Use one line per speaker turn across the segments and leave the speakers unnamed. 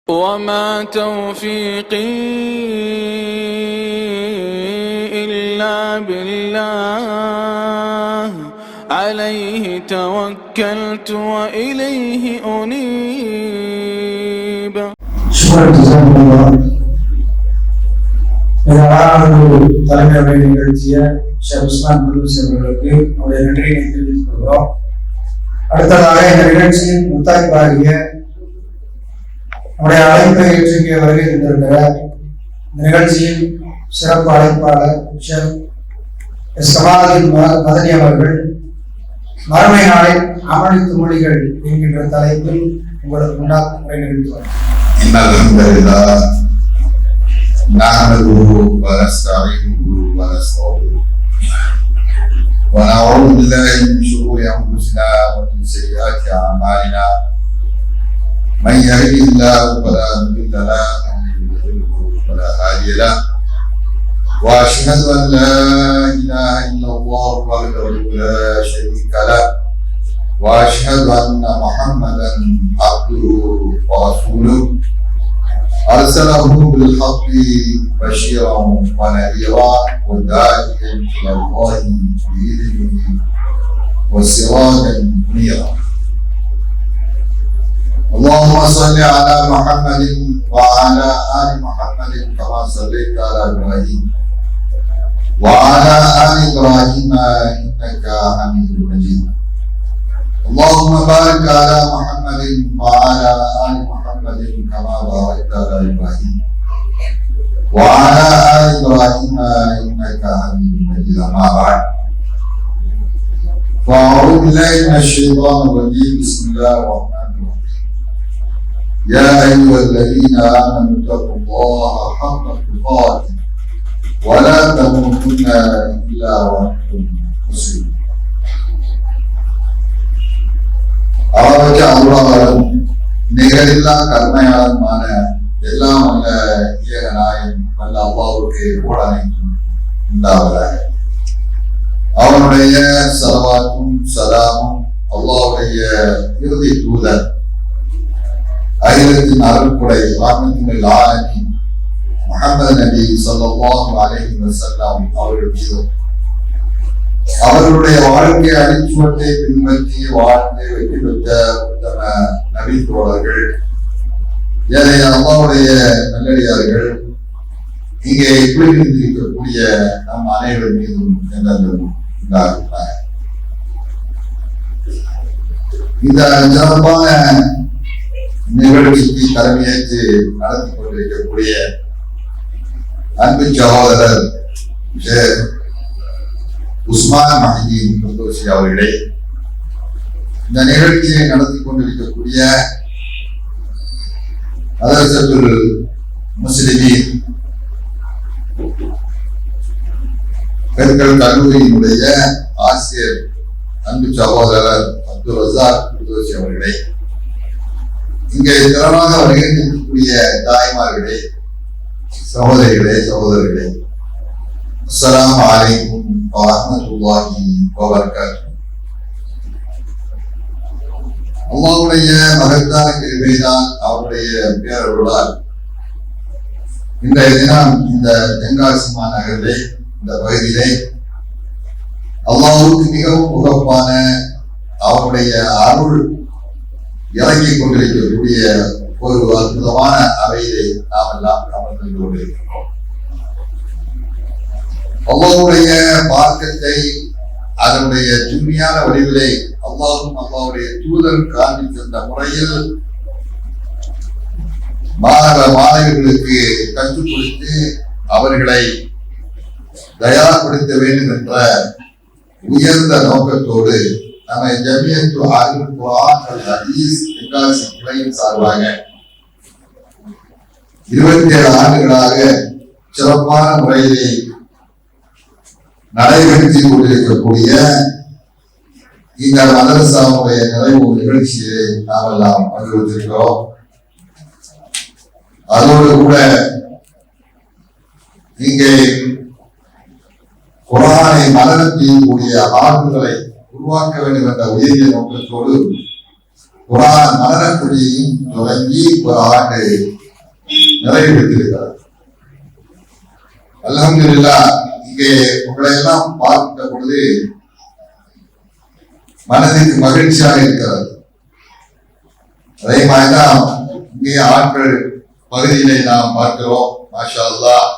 وما توفيقي إلا بالله عليه توكلت وإليه أنيب.
شكرا جزاكم الله. தலைமை நிகழ்ச்சிய ஷேக் உஸ்மான் குருசி அவர்களுக்கு நம்முடைய நன்றியை தெரிவித்துக் கொள்கிறோம். அடுத்ததாக இந்த நிகழ்ச்சியின் முத்தாய்ப்பாகிய நம்முடைய அழைப்பை ஏற்றுக்கு வருகை இருந்திருக்கிற இந்த நிகழ்ச்சியின் சிறப்பு அழைப்பாளர் ஷேக் சமாதின் மதனி அவர்கள் மறுமை நாளில் அமளி துமொழிகள் என்கின்ற தலைப்பில் உங்களுக்கு முன்னால் உரை நிகழ்த்துவார்.
نحمده ونستعينه ونستغفره ونعوذ بالله من شرور انفسنا ومن سيئات اعمالنا من يهده الله فلا مضل له ومن يضلل فلا هادي له واشهد ان لا اله الا الله وحده لا شريك له واشهد ان محمدا عبده ورسوله أرسله بالحق بشيرا ونذيرا وداعيا إلى الله بإذنه وسراجا منيرا. اللهم صل على محمد وعلى آل محمد كما صليت على إبراهيم وعلى آل إبراهيم إنك حميد مجيد. اللهم بارك على محمد وعلى آل محمد كما باركت على إبراهيم وعلى آل إبراهيم إنك حميد مجيد. أما بعد فأعوذ بالله من الشيطان الرجيم. بسم الله الرحمن الرحيم. يا أيها الذين آمنوا اتقوا الله حق تقاته ولا تموتن إلا وأنتم مسلمون. அவருக்கு அருளாளரும் நிகரில்லா கருணையாளருமான எல்லாம் வல்ல ஏகநாயகன் வல்ல அல்லாஹ்வுக்கு புகழனைத்தும் உண்டாவதாக. அவனுடைய ஸலவாத்தும் ஸலாமும் அல்லாஹ்வுடைய இறுதி தூதர் அகிலத்தின் அருள்குடை ரஹ்மத்துல் ஆலமீன் முஹம்மது நபி ஸல்லல்லாஹு அலைஹி வஸல்லம் அவர்கள் மீதும் அவர்களுடைய வாழ்க்கை அடிச்சுவட்டை பின்பற்றி வாழ்ந்து வெற்றி பெற்ற உத்தம நபி தோழர்கள் ஏனைய அல்லாஹ்வுடைய நல்லடியார்கள் இங்கே குடியிருந்திருக்கக்கூடிய நம் அனைவரும் மீதும் என்றும் உண்டாகிறார். இந்த சிறப்பான நிகழ்ச்சிக்கு தலைமையேற்று நடத்தி கொண்டிருக்கக்கூடிய அன்பு சகோதரர் உஸ்மான் மஹிதீன் குர்தோசி அவர்களே, இந்த நிகழ்ச்சியை நடத்தி கொண்டிருக்கக்கூடிய மதரசத்துல் முஸ்லிமீன் பெண்கள் கல்லூரியினுடைய ஆசிரியர் அன்பு சகோதரர் அப்துல் ரஸாக் குர்தோசி அவர்களே, இங்கே திறமாக வருகின்ற தாய்மார்களே, சகோதரிகளே, சகோதரர்களே, அஸ்ஸலாமு அலைக்கும் வரஹ்மத்துல்லாஹி வபரகாத்துஹு. அல்லாஹ்வுடைய மகத்தான கிருபையினால் அவருடைய பேரருளால் இன்றைய தினம் இந்த தென்காசி மாநகரிலே இந்த பகுதியிலே அல்லாஹ்வுக்கு மிகவும் உகப்பான அவருடைய அருள் இறங்கிக் கொண்டிருக்கக்கூடிய ஒரு அற்புதமான அவையிலே நாம் எல்லாம் அமர்ந்து கொண்டிருக்கிறோம். அல்லாஹ்வுடைய மார்க்கத்தை அதனுடைய தூய்மையான வடிவிலே அல்லாஹும் அல்லாஹ்வுடைய தூதர் காண்பித்த முறையில் மாணவ மாணவர்களுக்கு கற்றுக் கொடுத்து அவர்களை தயார்படுத்த வேண்டும் என்ற உயர்ந்த நோக்கத்தோடு நம்ம ஜமியத்து அஹ்லுல் குர்ஆன் வல் ஹதீஸ் தென்காசி கிளையின் சார்பாக 27 ஆண்டுகளாக சிறப்பான முறையிலே நடைபெற்று கொண்டிருக்கக்கூடிய இந்த மதரசாவுடைய நிறைவு நிகழ்ச்சியை நாம் எல்லாம் பகிர்ந்திருக்கிறோம். அதோடு கூட இங்கே குர்ஆனை மனனம் செய்யக்கூடிய ஆளுங்களை உருவாக்க வேண்டும் என்ற உயரிய நோக்கத்தோடு குர்ஆன் மனநக்குழியையும் தொடங்கி ஒரு ஆண்டு நிறைவேற்றிருக்கிறார். அல்ஹம்துலில்லாஹ். இங்கே உங்களை எல்லாம் பார்க்கின்ற பொழுது மனதிற்கு மகிழ்ச்சியாக இருக்கிறது. அதே மாதிரிதான் இங்கே ஆட்கள் பகுதியிலே நாம் பார்க்கிறோம். மாஷா அல்லாஹ்,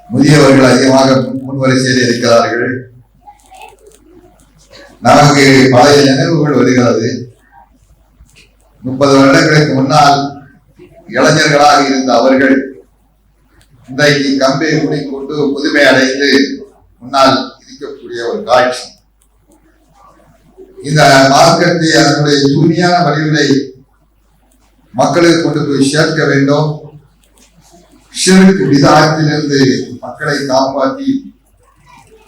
முதியவர்கள் அதிகமாக முன்வரிசையில் இருக்கிறார்கள். நமக்கு பழைய நினைவுகள் வருகிறது. 30 வருடங்களுக்கு முன்னால் இளைஞர்களாக இருந்த அவர்கள் இன்றைக்கு கம்பை மூடிக்கொண்டு புதுமை அடைந்து முன்னால் இருக்கக்கூடிய ஒரு காட்சி. இந்த மார்க்கத்தை அதனுடைய தூய்மையான வழிகளை மக்களுக்கு கொண்டு போய் சேர்க்க வேண்டும். ஷிர்க் பித்அத்திலிருந்து மக்களை காப்பாற்றி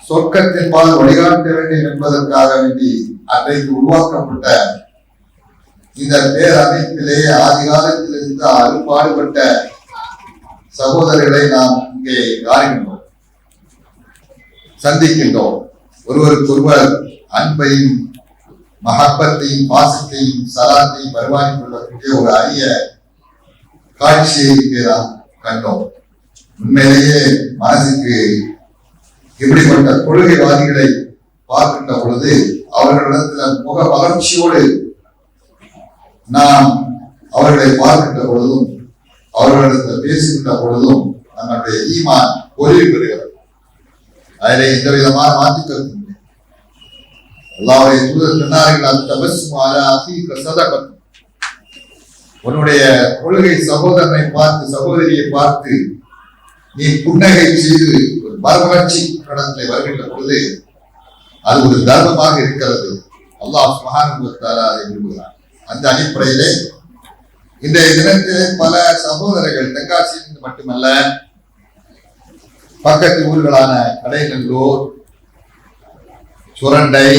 சொர்க்கத்தின் பால் வழிகாட்ட வேண்டும் என்பதற்காக வேண்டி அன்றைக்கு உருவாக்கப்பட்ட இந்த பேரமைப்பிலே ஆதி காலத்திலிருந்து அரும்பாடுபட்ட சகோதரர்களை நாம் இங்கே காண்கின்றோம், சந்திக்கின்றோம். ஒருவருக்கொருவர் அன்பையும் மஹப்பத்தையும் பாசத்தையும் சலாத்தையும் பரிமாறிக் கொள்ளக்கூடிய ஒரு அரிய காட்சியை இங்கே நாம் கண்டோம். உண்மையிலேயே மனசுக்கு இப்படிப்பட்ட கொள்கைவாதிகளை பார்க்கின்ற பொழுது அவர்களிடத்தில் முக வளர்ச்சியோடு நாம் அவர்களை பார்க்கின்ற பொழுதும் அவர்களிடத்தில் பேசுகின்ற பொழுதும் நம்முடைய ஈமான் பொலிவு பெறுகிறது. அதில் எந்த விதமான மாற்றுக்கருத்து அல்லாஹ்வுடைய தூதர் சொன்னார்கள், உன்னுடைய கொள்கை சகோதரனை பார்த்து சகோதரியை பார்த்து நீ புன்னகை செய்து ஒரு மறுமலர்ச்சி கடத்திலே வருகின்ற பொழுது அது ஒரு தர்மமாக இருக்கிறது. அல்லாஹ் சுப்ஹானஹு வ தஆலா அதை விரும்புகிறார். அந்த அடிப்படையிலே இன்றைய தினத்திலே பல சகோதரர்கள் தென்காசியிலிருந்து மட்டுமல்ல, பக்கத்து ஊர்களான கடைநல்லூர், சுரண்டை,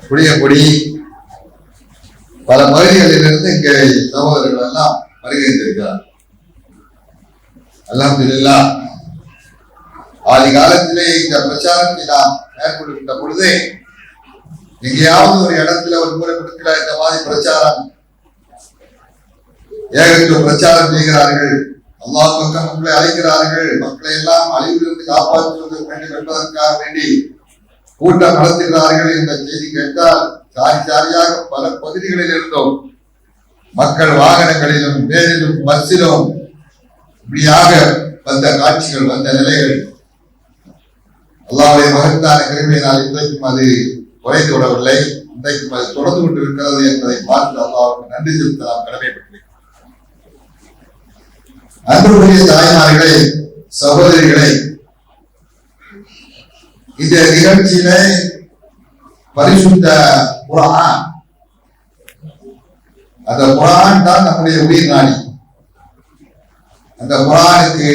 புளியங்குடி பல பகுதிகளிலிருந்து இங்கே சகோதரர்கள் எல்லாம் வருகின்றிருக்கிறார். அல்ஹம்துலில்லாஹ். ஆதி காலத்திலே இந்த பிரச்சாரத்தை நாம் மேற்கொள்கின்ற பொழுது எங்கேயாவது ஒரு இடத்துல ஒரு முறை கொடுக்கிற இந்த மாதிரி பிரச்சாரம் ஏகத்துவ பிரச்சாரம் செய்கிறார்கள், அல்லாஹ் பக்கம் மக்களை அழைக்கிறார்கள், மக்களை எல்லாம் அழிவிலிருந்து காப்பாற்றுவது வேண்டும் என்பதற்காக வேண்டி கூட்டம் நடத்துகிறார்கள் என்ற செய்தி கேட்டால் சாரி சாரியாக பல பகுதிகளில் இருந்தோம் மக்கள் வாகனங்களிலும் பேரிலும் பஸ்ஸிலும் இப்படியாக வந்த காட்சிகள், வந்த நிலைகள் அல்லாஹ்வுடைய மகத்தான கிருபையினால் இன்றைக்கும் அது குறைந்து விடவில்லை. இன்றைக்கும் அது தொடர்ந்து கொண்டிருக்கிறது என்பதை பார்த்து அல்லாஹ்வுக்கு நன்றி செலுத்த நாம் கடமைப்பட்டிருக்கிறோம். அன்புக்குரிய தாய்மார்களே, சகோதரிகளை, இந்த நிகழ்ச்சியிலே பரிசுத்த குர்ஆன், அந்த குர்ஆன் தான் நம்முடைய உயிர் நாடி. அந்த குர்ஆனுக்கு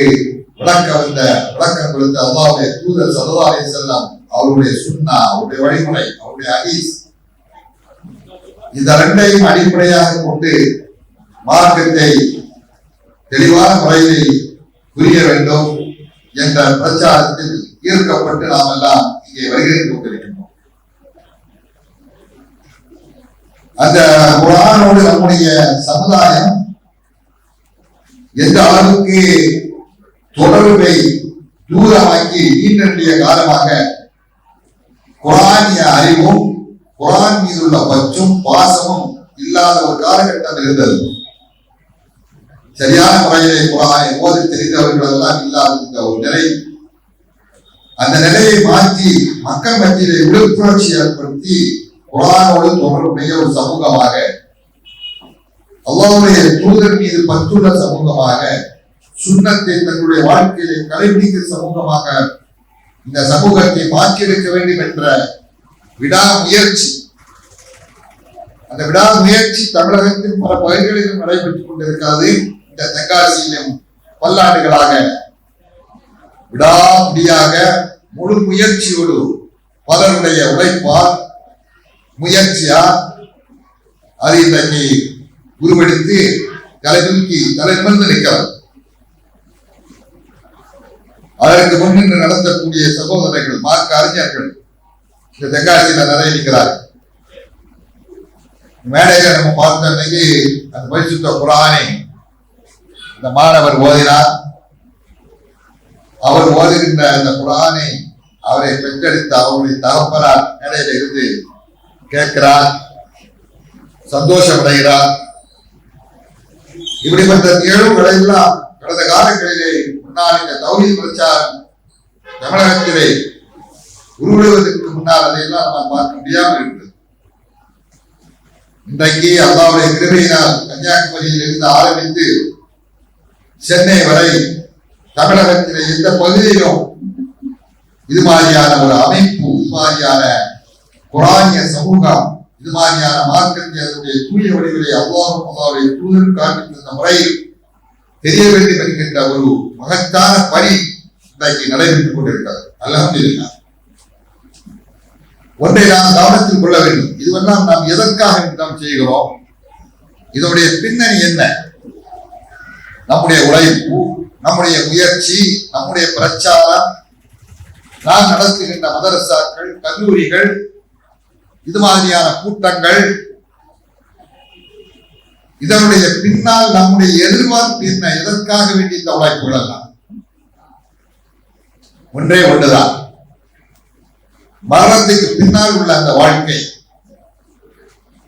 விளக்கம் கொடுத்த அல்லாஹ்வுடைய தூதர் ஸல்லல்லாஹு அலைஹி வஸல்லம் அவருடைய சுன்னா, அவருடைய வழிமுறை, அவருடைய ஹதீஸ், இந்த இரண்டையும் அடிப்படையாக கொண்டு மார்க்கத்தை தெளிவான முறையில் புரிய வேண்டும் என்ற பிரச்சாரத்தில் ஈர்க்கப்பட்டு நாம் எல்லாம் இங்கே வருகை கொண்டிருக்கின்றோம். அந்த குர்ஆனோடு நம்முடைய சமுதாயம் எந்த அளவுக்கு தொடர்பை தூரமாக்கி நீண்ட காலமாக குர்ஆனிய அறிவும் குர்ஆன் மீதுள்ள பற்றும் பாசமும் இல்லாத ஒரு காலகட்டம் இருந்தது. சரியான முறையிலே குர்ஆனை ஓதி தெரிந்தவர்கள் எல்லாம் இல்லாத ஒரு நிலை, அந்த நிலையை மாற்றி மக்கள் மத்தியிலே விழிப்புணர்ச்சி ஏற்படுத்தி குர்ஆனோடு தொடர்புடைய ஒரு சமூகமாக, அல்லாஹ்வுடைய தூதர் மீது பற்றுள்ள சமூகமாக, சுன்னத்தை தன்னுடைய வாழ்க்கையிலே கடைபிடிக்கிற சமூகமாக இந்த சமூகத்தை மாற்றியெடுக்க வேண்டும் என்ற விடாமுயற்சி, அந்த விடாமுயற்சி தமிழகத்தின் பல பகுதிகளிலும் நடைபெற்றுக் கொண்டிருக்கிறது. இந்த தென்காசியிலும் பல்லாண்டுகளாக விடாமுடியாக முழு முயற்சியோடு பலருடைய உழைப்பால் முயற்சியா அது இன்றைக்கு உருவெடுத்து தலை நிமிர்ந்து நிற்கிறது. அதற்கு முன்னின்று நடத்தக்கூடிய சகோதரர்கள், மார்க்க அறிஞர்கள், இந்த தென்காசியில நிறைய இருக்கிறார். மேடையில நம்ம பார்த்த அன்னைக்கு அந்த பரிசுத்த குர்ஆனை இந்த மாணவர் ஓதினார். அவர் ஓதுகின்ற அந்த குர்ஆனை அவரை பெற்றெடுத்த அவருடைய தகப்பனார் மேடையில இருந்து கேட்கிறார், சந்தோஷமடைகிறார். இப்படிப்பட்ட நிகழ்வுகளை எல்லாம் கடந்த காலங்களிலே முன்னால் இந்த தௌஹீத் பிரச்சாரம் தமிழகத்திலே உருவாவதற்கு முன்னால் அதையெல்லாம் நாம் பார்க்க முடியாமல் இருந்தது. இன்றைக்கு அல்லாஹ்வுடைய கிருபையினால் கன்னியாகுமரியில் இருந்து ஆரம்பித்து சென்னை வரை தமிழகத்திலே எந்த பகுதியிலும் இது மாதிரியான ஒரு அமைப்பு, இது மாதிரியான குர்ஆனிய சமூகம், இது மாதிரியான மார்க்கத்தை அதனுடைய தூய வழிகளை அல்லாஹ்வுடைய தூதர் காண்பித்த முறையில் தெரிய வேண்டும் என்கின்ற ஒரு மகத்தான பணி இன்றைக்கு நடைபெற்றுக் கொண்டிருக்கிறது. அல்ஹம்துலில்லாஹ். ஒன்றை நாம் கவனத்தில் கொள்ள வேண்டும். இதுவெல்லாம் நாம் எதற்காக நாம் செய்கிறோம்? இதனுடைய பின்னணி என்ன? நம்முடைய உழைப்பு, நம்முடைய முயற்சி, நம்முடைய பிரச்சாரம், நாம் நடத்துகின்ற மதரசாக்கள், கல்லூரிகள், இது மாதிரியான கூட்டங்கள், இதனுடைய பின்னால் நம்முடைய எதிர்பார்ப்பு என்ன? எதற்காக வேண்டிய இந்த உழைப்புகள் எல்லாம் ஒன்றே ஒன்றுதான். மரணத்துக்கு பின்னால் உள்ள அந்த வாழ்க்கை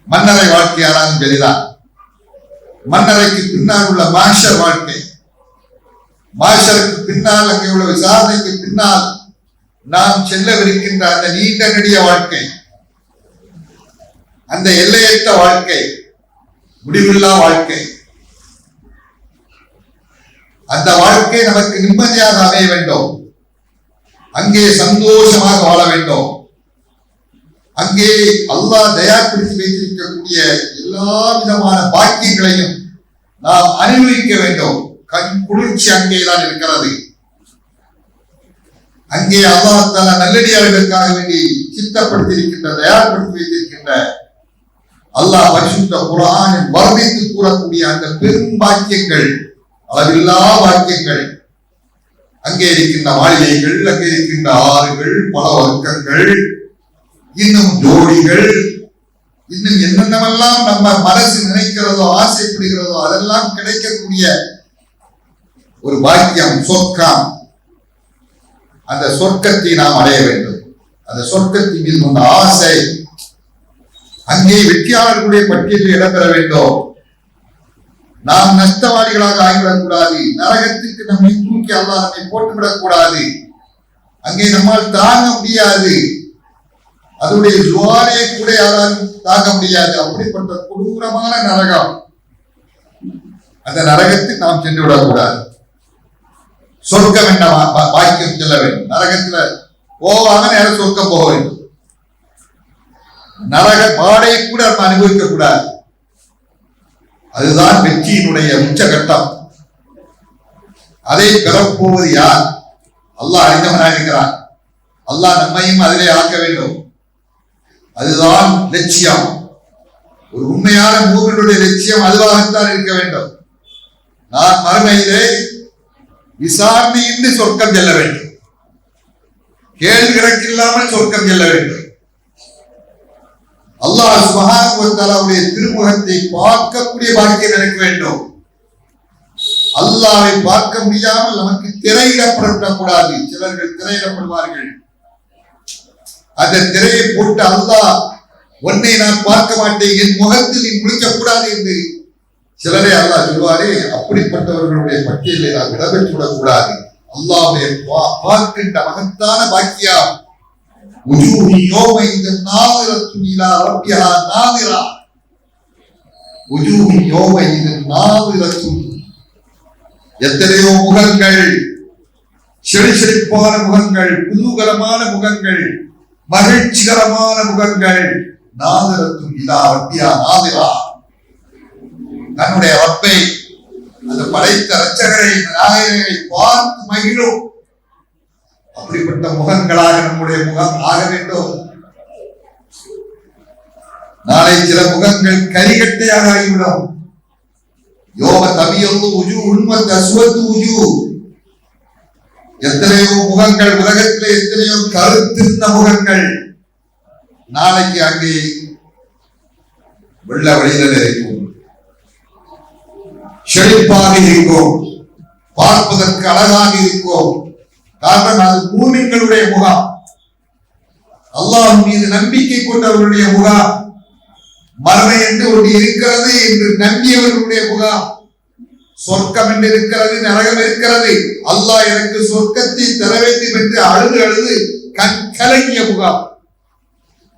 மன்னரை வாழ்க்கையானாலும் சரிதான். மன்னரைக்கு பின்னால் உள்ள மாஷர் வாழ்க்கை, மாஷருக்கு பின்னால் அங்கே உள்ள விசாரணைக்கு பின்னால் நாம் செல்லவிருக்கின்ற அந்த நீண்ட நெடிய வாழ்க்கை, அந்த எல்லையற்ற வாழ்க்கை, முடிவில்லா வாழ்க்கை, அந்த வாழ்க்கை நமக்கு நிம்மதியாக அமைய வேண்டும். அங்கே சந்தோஷமாக வாழ வேண்டும். அங்கே அல்லாஹ் தயார்படுத்தி வைத்திருக்கக்கூடிய எல்லா விதமான பாக்கியங்களையும் நாம் அனுபவிக்க வேண்டும். கண் குளிர்ச்சி அங்கேதான் இருக்கிறது. அங்கே அல்லாஹ் தஆலா நல்லடியார்களுக்காக வேண்டி சித்தப்படுத்தி இருக்கின்ற, தயார்படுத்தி வைத்திருக்கின்ற, அல்லாஹ் பரிசுத்த குர்ஆனில் வர்ணித்து கூறக்கூடிய அந்த பெரும் பாக்கியங்கள், அளவில்லா பாக்கியங்கள், அங்கே இருக்கின்ற மாளிகைகள், அங்கே இருக்கின்ற ஆறுகள், பல வர்க்கங்கள், இன்னும் ஜோடிகள், இன்னும் என்னென்னவெல்லாம் நம்ம மனசு நினைக்கிறதோ, ஆசைப்படுகிறதோ அதெல்லாம் கிடைக்கக்கூடிய ஒரு பாக்கியம், சொர்க்கம். அந்த சொர்க்கத்தை நாம் அடைய வேண்டும். அந்த சொர்க்கத்தின் மீது உள்ள ஆசை, அங்கே வெற்றியாளர்களுடைய பட்டியலில் இடம்பெற வேண்டும். நாம் நஷ்டவாதிகளாக ஆகிவிடக்கூடாது. நரகத்திற்கு நம்மை தூக்கி அல்லாஹ் நம்மை போட்டுவிடக் கூடாது. அங்கே நம்மால் தாங்க முடியாது. அதனுடைய ஜுவாலையை கூட யாராலும் தாங்க முடியாது. அப்படிப்பட்ட கொடூரமான நரகம். அந்த நரகத்தில் நாம் சென்று விடக்கூடாது. சொர்க்கம் என்ற பாக்கியம் செல்ல வேண்டும். நரகத்துல போவாங்க, நேரம் சொர்க்கம் போக வேண்டும். நரக பாடையை கூட நம்ம அனுபவிக்க கூடாது. அதுதான் வெற்றியினுடைய உச்சகட்டம். அதை பெறப்போவது யார்? அல்லாஹ் அறிந்தவனாக இருக்கிறான். அல்லாஹ் நம்மையும் அதிலே ஆக்க வேண்டும். அதுதான் லட்சியம். ஒரு உண்மையான மூமினுடைய லட்சியம் அதுவாகத்தான் இருக்க வேண்டும். நான் மறுமையிலே விசாரணையின்றி சொர்க்கம் செல்ல வேண்டும். கேள்வி கணக்கில்லாமல் சொர்க்கம் செல்ல வேண்டும். அல்லாஹ் சுப்ஹானஹு வ தஆலாவுடைய திருமுகத்தை பார்க்கக்கூடிய பாக்கியம் எனக்கு வேண்டும். அல்லாஹ்வை பார்க்க முடியாமல் நமக்கு திரையிடப்படக்கூடாது. சிலர்கள் திரையிடப்படுவார்கள். அந்த திரையை போட்டு அல்லாஹ் உன்னை நான் பார்க்க மாட்டேன், என் முகத்தில் நீ முழிக்க கூடாது என்று சிலரை அல்லாஹ் சொல்வாரே, அப்படிப்பட்டவர்களுடைய பட்டியலில் நாம் இடம்பெற்று விடக்கூடாது. அல்லாஹ்வை பார்க்கின்ற மகத்தான பாக்கியம். எத்தனையோ முகங்கள், செழிப்பான முகங்கள், குதூகலமான முகங்கள், மகிழ்ச்சிகரமான முகங்கள். நாதிரத்தும் இலா ரப்பியா நாதிரா. தன்னுடைய ரப்பை, அந்த படைத்த இரட்சகரை, நாயகரை பார்த்து மகிழும். அப்படிப்பட்ட முகங்களாக நம்முடைய முகம் ஆக வேண்டும். நாளை சில முகங்கள் கரிகட்டையாக ஆகிவிடும். யோம தபியல்லு உஜூ உன்மத் அஸ்வது உஜூ. எத்தனையோ முகங்கள் உலகத்திலே, எத்தனையோ கருத்திருந்த முகங்கள், நாளைக்கு அங்கே வெள்ள வழியில் இருக்கும், செழிப்பாக இருக்கும், பார்ப்பதற்கு அழகாக இருக்கும். காரணம் அது மூமின்களுடைய முகாம், அல்லாஹ் மீது நம்பிக்கை கொண்டவர்களுடைய முகாம், மறுமை என்று ஒன்று இருக்கிறது என்று நம்பியவர்களுடைய முகாம். சொர்க்கம் என்று இருக்கிறது, நரகம் இருக்கிறது, அல்லாஹ் எனக்கு சொர்க்கத்தை தர வேண்டும் என்று அழுது அழுது கண் கலங்கிய முகாம்.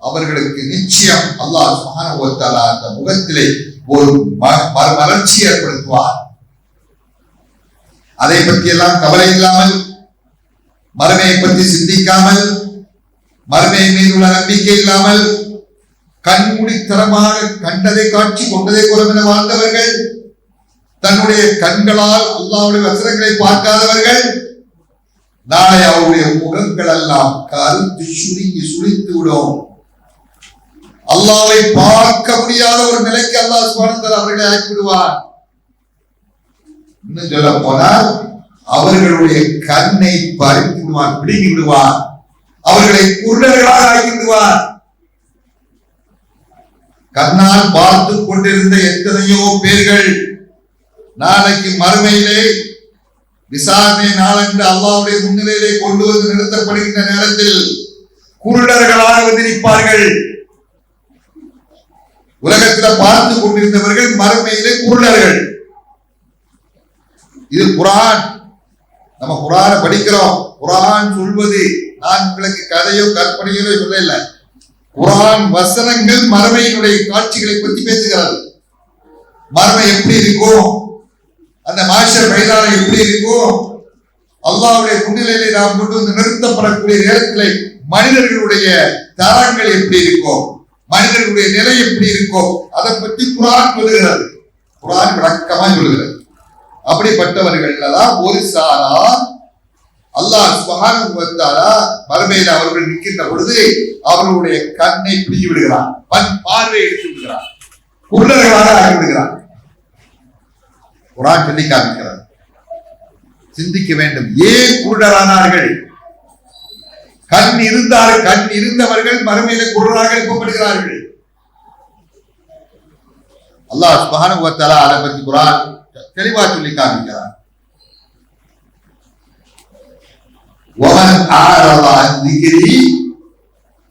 அவர்களுக்கு நிச்சயம் அல்லாஹ் சுப்ஹானஹு வ தஆலா அந்த முகத்திலே ஒரு மலர்ச்சி ஏற்படுத்துவார். அதை பற்றி எல்லாம் கவலை இல்லாமல், மறுமையை பற்றி சிந்திக்காமல், மறுமையை மீது உள்ள நம்பிக்கை இல்லாமல், கண்மூடித்தனமாக கண்டதை காட்சி கொண்டதை குலமென வாழ்ந்தவர்கள், தன்னுடைய கண்களால் அல்லாஹ்வுடைய வசனங்களை பார்க்காதவர்கள், நாளை அவருடைய முகங்கள் எல்லாம் கருத்து சுருங்கி சுழித்து விடும். அல்லாஹ்வை பார்க்க முடியாத ஒரு நிலைக்கு அல்லாஹ் சுப்ஹானஹு வ தஆலா அவர்களை ஆக்கிவிடுவார். இன்னும் சொல்ல போனால் அவர்களுடைய கண்ணை பறித்து விடுவார், பிடுங்கி விடுவார், அவர்களை குருடர்களாக ஆக்கி விடுவார். கண்ணால் பார்த்து கொண்டிருந்த எத்தனையோ பேர்கள் நாளைக்கு மறுமையிலே விசாரணை நாளன்று அல்லாஹ்வுடைய முன்னிலையிலே கொண்டு வந்து நிறுத்தப்படுகின்ற நேரத்தில் குருடர்களாக வந்திருப்பார்கள். உலகத்தில் பார்த்து கொண்டிருந்தவர்கள் மறுமையிலே குருடர்கள். இது குர்ஆன். நம்ம குர்ஆனை படிக்கிறோம். குர்ஆன் சொல்வது நான் உங்களுக்கு கதையோ கற்பனையோ சொல்லல. குர்ஆன் வசனங்கள் மறுமையினுடைய காட்சிகளை பற்றி பேசுகிறது. மறுமை எப்படி இருக்கும், அந்த மாஷர் மைதானம் எப்படி இருக்கும், அல்லாஹ்வுடைய முன்னிலையிலே நாம் கொண்டு வந்து நிறுத்தப்படக்கூடிய நேரத்திலே மனிதர்களுடைய தரங்கள் எப்படி இருக்கும், மனிதர்களுடைய நிலை எப்படி இருக்கும், அதை பற்றி குர்ஆன் சொல்லுகிறது. குர்ஆன் விளக்கமா சொல்லுகிறது. அப்படிப்பட்டவர்கள் தான் ஒரு சாரார் அல்லாஹ் சுப்ஹானஹு வ தஆலா மறுமையில் அவர்கள் நிற்கின்ற பொழுது அவர்களுடைய கண்ணை பிடித்து விடுகிறான், பார்வை எடுத்து விடுகிறான், குருடர்களாக ஆக்கி விடுகிறான். குர்ஆன் சொல்லி காமிக்கிறார். சிந்திக்க வேண்டும். ஏன் குருடரானார்கள்? கண் இருந்தவர்கள் மறுமையில குருடராக எழுப்பப்படுகிறார்கள். அல்லாஹ் சுப்ஹானஹு வ தஆலா அதை பற்றி குர்ஆன் தெளிவா சொல்லி காமிக்கிறார். وَمَنْ أَعْرَضَ عَنْ ذِكْرِي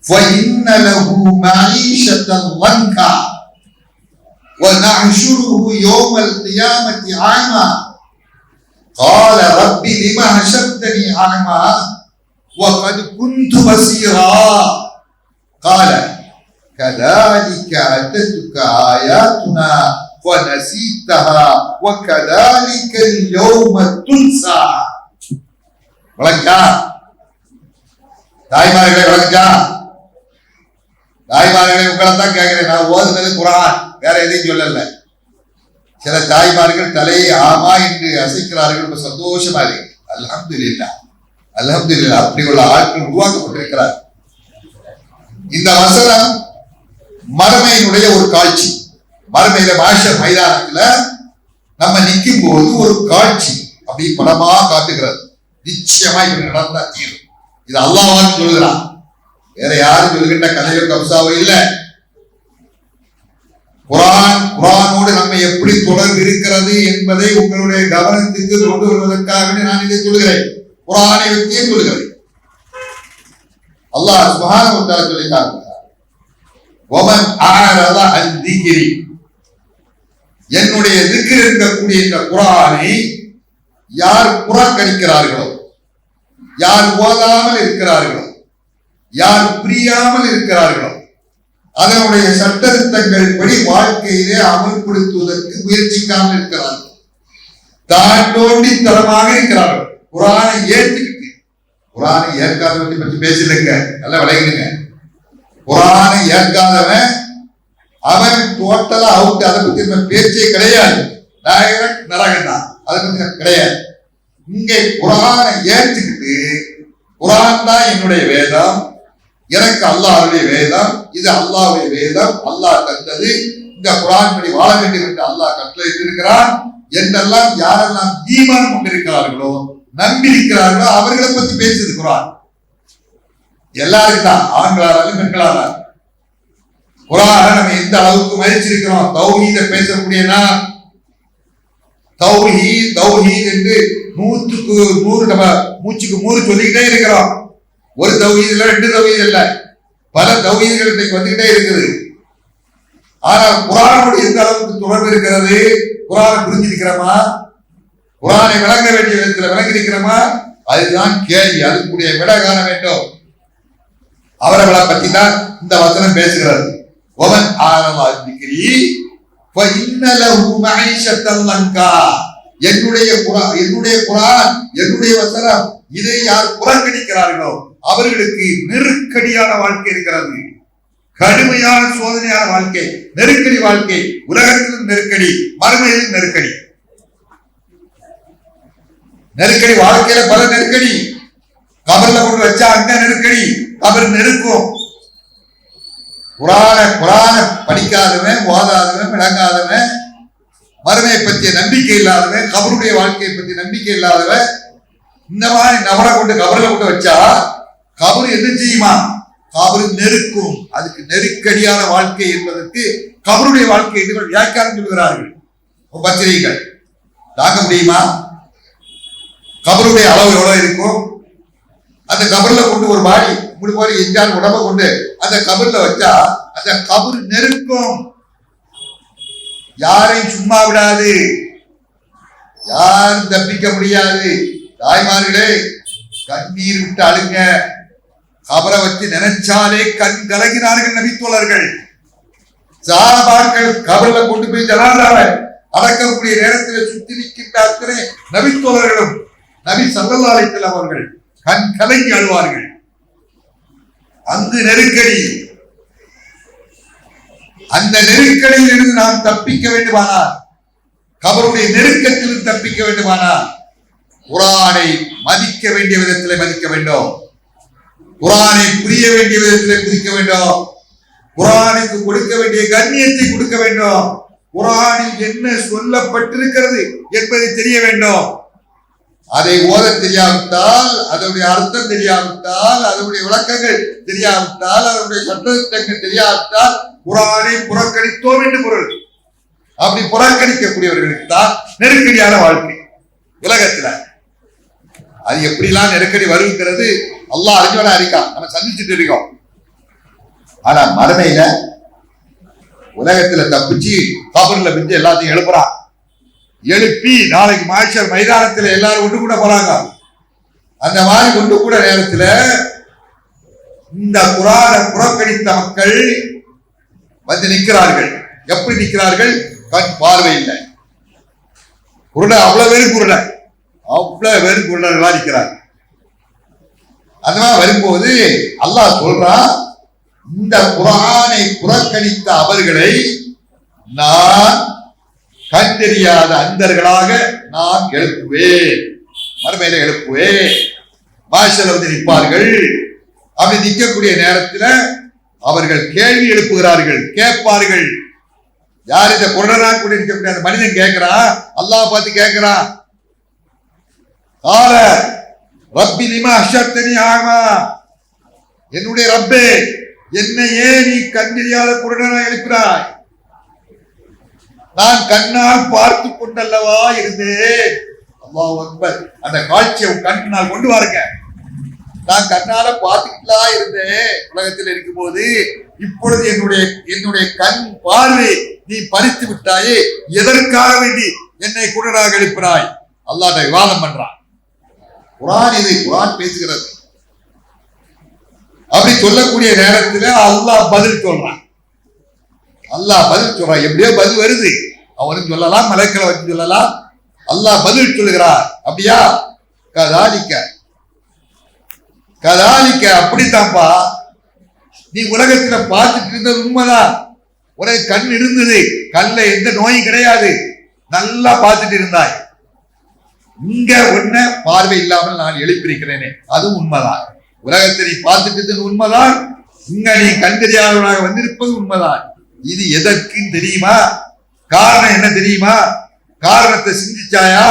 فَإِنَّ لَهُ مَعِيشَةً ضَنكًا وَنَحْشُرُهُ يَوْمَ الْقِيَامَةِ أَعْمَى قَالَ رَبِّ لِمَ حَشَرْتَنِي أَعْمَى وَقَدْ كُنْتُ بَصِيرًا قَالَ كَذَلِكَ أَتَتْكَ آيَاتُنَا وَنَسِيتَهَا وَكَذَلِكَ الْيَوْمَ تُنْسَى. வழங்கா தாய்மார்களை வழங்கா தாய்மார்களை உங்களை தான் கேட்கிறேன். நான் ஓதுனது குர்ஆன், வேற எதையும் சொல்லல. சில தாய்மார்கள் தலையை ஆமா என்று அசைக்கிறார்கள். ரொம்ப சந்தோஷமா இருக்கு. அல்ஹம்துலில்லாஹ், அல்ஹம்துலில்லாஹ். அப்படி உள்ள ஆட்கள் உருவாக்கப்பட்டிருக்கிறார். இந்த வசனம் மறுமையினுடைய ஒரு காட்சி. மறுமையில மாஷர் மைதானத்துல நம்ம நிற்கும் போது ஒரு காட்சி அப்படி படமா காட்டுகிறது. நிச்சயமா இப்படி நடந்தா தீரும். இது அல்லாஹ் சொல்லுகிறான், வேற யாரும் சொல்லுகின்ற கதையோ கம்சாவோ இல்லை. குர்ஆனோடு நம்ம எப்படி தொடர்பு இருக்கிறது என்பதை உங்களுடைய கவனத்துக்கு கொண்டு வருவதற்காக நான் இதை சொல்லுகிறேன். குர்ஆனை வைத்தே சொல்லுகிறேன். அல்லாஹ் சுப்ஹானஹு வ தஆலா சொல்லி காட்டுகிறார், வமன் அஅரத அன் திக்ரி, என்னுடைய திக்ர் இருக்கக்கூடிய இந்த குர்ஆனை யார் புறக்கணிக்கிறார்களோ, யார் ஓதாமல் இருக்கிறார்களோ, யார் புரியாமல் இருக்கிறார்களோ, அதனுடைய சட்டத்திட்டங்கள் படி வாழ்க்கையிலே அமல்படுத்துவதற்கு முயற்சிக்காமல் இருக்கிறார்கள், தாண்டோண்டித்தனமாக இருக்கிறார்கள். குர்ஆனை ஏற்றுக்கிட்டு, குர்ஆனை ஏற்காதவனை பற்றி பேசலைங்க, நல்லா விளையாடுங்க. குர்ஆனை ஏற்காதவன் அவன் டோட்டலா அவுட். அதை பத்தி பேச்சே கிடையாது. டைரக்ட் நரகம் தான். அதை பத்தி கிடையாது. இங்கே குர்ஆனை ஏற்றுக்கிட்டு, குர்ஆன் தான் என்னுடைய வேதம், எனக்கு அல்லாஹ்வுடைய வேதம், இது அல்லாஹ்வுடைய வேதம், அல்லாஹ் தந்தது, இந்த குர்ஆன் படி வாழ வேண்டும் என்று அல்லாஹ் கட்டளையிட்டிருக்கிறான் என்றெல்லாம் யாரெல்லாம் ஈமான் கொண்டிருக்கிறார்களோ, நம்பி இருக்கிறார்களோ அவர்களை பத்தி பேசுது குர்ஆன். எல்லாரும் தான், ஆண்களானாலும் பெண்களானாலும். குர்ஆனை நம்ம எந்த அளவுக்கு மதிச்சிருக்கிறோம். தௌஹீத பேசக்கூடியனா தௌஹீத் என்று 100க்கு 100 நம்ம மூச்சுக்கு 100 சொல்லிக்கிட்டே இருக்கிறோம். ஒரு தௌஹீத் இல்ல, 2 தௌஹீத் இல்ல, பல தௌஹீதுகள் இன்னைக்கு வந்துகிட்டே இருக்குது. ஆனால் குர்ஆனோடு எந்த அளவுக்கு தொடர்பு இருக்கிறது? குர்ஆனை புரிஞ்சிருக்கிறோமா? குர்ஆனை விளங்க வேண்டிய விதத்தில் விளங்கி இருக்கிறோமா? அதுதான் கேள்வி. அதுக்குரிய விட காண வேண்டும். அவர்களை பற்றி தான் இந்த வசனம் பேசுகிறது. ஒமன் ஆரவா திக்ரி ஃபஇன்ன லஹு மஈஷத்தன் லங்கா. என்னுடைய குர்ஆன், என்னுடைய வசனம், இதை யார் புறக்கணிக்கிறார்களோ அவர்களுக்கு நெருக்கடியான வாழ்க்கை இருக்கிறது. கடுமையான சோதனையான வாழ்க்கை, நெருக்கடி வாழ்க்கை. உலகத்திலும் நெருக்கடி, மறுமையிலும் நெருக்கடி. நெருக்கடி வாழ்க்கையில பல நெருக்கடி. கபர்ல கொண்டு வச்சா அங்க நெருக்கடி, கபர் நெருக்கும். குர்ஆனை படிக்காதவன், ஓதாதவன், விளங்காதவன், மறுமையை பற்றிய நம்பிக்கை இல்லாதவன், கபருடைய வாழ்க்கையை பற்றி நம்பிக்கை இல்லாதவன், இந்த மாதிரி நபரை கொண்டு கபர்ல கொண்டு வச்சா கபர் என்ன செய்யுமா? கபர் நெருக்கும். அதுக்கு நெருக்கடியான வாழ்க்கை என்பதற்கு கபருடைய வாழ்க்கை என்று வியாக்கியானம் சொல்கிறார்கள் பத்திரிகைகள். தாங்க முடியுமா? கபருடைய அளவு எவ்வளவு இருக்கும்? அந்த கபர்ல கொண்டு ஒரு பாடி இப்படி மாதிரி எஞ்சான் உடம்ப கொண்டு அந்த கபர்ல வச்சா அந்த கபர் நெருக்கும். யாரையும் சும்மா விடாது, யாரும் தப்பிக்க முடியாது. தாய்மார்களே, கண்ணீர் விட்டு அழுங்க. கபரை வச்சு நினைச்சாலே கண் கலங்கினார்கள் நபித்தோழர்கள். சஹாபாக்கள் கபர்ல கொண்டு போய் ஜனாதாவை அடக்கக்கூடிய நேரத்தில் சுத்தி நிற்கின்ற அத்தனை நபித்தோழர்களும் நபி ஸல்லல்லாஹு அலைஹி வஸல்லம் அவர்கள் கண் கலங்கி அழுவார்கள். அந்த நெருக்கடி, அந்த நெருக்கடியில் இருந்து நாம் தப்பிக்க வேண்டுமானால், கபருடைய நெருக்கத்திலிருந்து தப்பிக்க வேண்டுமானால் குர்ஆனை மதிக்க வேண்டிய விதத்திலே மதிக்க வேண்டும். குர்ஆனை புரிய வேண்டிய விதத்திலே புரிக்க வேண்டும். குர்ஆனுக்கு கொடுக்க வேண்டிய கண்ணியத்தை கொடுக்க வேண்டும். குர்ஆனில் என்ன சொல்லப்பட்டிருக்கிறது என்பதை தெரிய வேண்டும். அதை ஓத தெரியாவிட்டால், அதனுடைய அர்த்தம் தெரியாவிட்டால், அதனுடைய விளக்கங்கள் தெரியாவிட்டால், அதனுடைய சட்டங்கள் தெரியாவிட்டால் குர்ஆனை புறக்கணித்தோம் என்று பொருள். அப்படி புறக்கணிக்கக்கூடியவர்களுக்கு தான் நெருக்கடியான வாழ்க்கை உலகத்துல. அது எப்படிலாம் நெருக்கடி வருகிறது அல்லாஹ் அறிஞ்சவனா இருக்கான், நம்ம சந்திச்சுட்டு இருக்கோம். ஆனா மறுமையில உலகத்துல தப்பிச்சு கபர்ல பிஞ்சு எல்லாத்தையும் எழுப்புறான். எழுப்பி நாளைக்கு மாஷர் மைதானத்துல எல்லாரும் ஒன்று கூட போறாங்க. அந்த மாதிரி ஒன்று கூட நேரத்துல இந்த குர்ஆனை புறக்கணித்த மக்கள் வந்து நிற்கிறார்கள். எப்படி நிற்கிறார்கள்? கண் பார்வை இல்லை, குருட, அவ்வளவு பேரும் குருட, அவ்வளவு பேரும் குருடர்களா நிற்கிறார்கள். அந்த மாதிரி வரும்போது அல்லாஹ் சொல்றான், இந்த குர்ஆனை புறக்கணித்த அவர்களை நான் கண் தெரியாத அந்தர்களாக நான் எழுப்புவேன், மறுமையில எழுப்புவேன். மாஷர் வந்து நிற்பார்கள். அப்படி நிற்கக்கூடிய நேரத்தில் அவர்கள் கேள்வி எழுப்புகிறார்கள், கேட்பார்கள். யார் இந்த குர்ஆன் கூட இருக்கக்கூடிய அந்த மனிதன் கேட்கிறான், அல்லாஹ் பார்த்து கேட்கிறான், கால ரப்பி லிமா அஷர்தனி ஆமா, என்னுடைய ரப்பே, என்னை ஏன் நீ கண் தெரியாத குருடனா எழுப்பினாய்? நான் கண்ணால் பார்த்து கொண்டல்லவா இருந்தேன். அல்லாஹ் அக்பர். அந்த காட்சியை கண்ணால் கொண்டு வாருங்க. நான் கண்ணால பார்த்துக்கிட்டா இருந்தேன் உலகத்தில் இருக்கும் போது. இப்பொழுது என்னுடைய கண் பார்வை நீ பறித்து விட்டாயே, எதற்காக வேண்டி என்னை குருடனாக எழுப்பினாய்? அல்லாஹ் விவாதம் பண்றான். குர்ஆன் இது, குர்ஆன் பேசுகிறது. அப்படி சொல்லக்கூடிய நேரத்தில் அல்லாஹ் பதில் சொல்றான். அல்லாஹ் பதில் சொல்றான். எப்படியோ பதில் வருது, அவனும் சொல்லலாம், மலக்களை வச்சு சொல்லலாம். அல்லாஹ் பதில் சொல்லுகிறார். அப்படியா? கதாலிக்க அப்படித்தான்ப்பா. நீ உலகத்துல பார்த்துட்டு இருந்தது உண்மைதான். உனக்கு கண் இருந்தது, கண்ல எந்த நோயும் கிடையாது, நல்லா பார்த்துட்டு இருந்தாய். இங்க ஒன்ன பார்வை இல்லாமல் நான் எழுப்பியிருக்கிறேனே, அதுவும் உண்மைதான். உலகத்தை நீ பார்த்துட்டு உண்மைதான், இங்க நீ கண் தெரியாதவனாக வந்திருப்பது உண்மைதான். இது எதற்குன்னு தெரியுமா? காரணம் என்ன தெரியுமா? காரணத்தை சிந்திச்சாயா?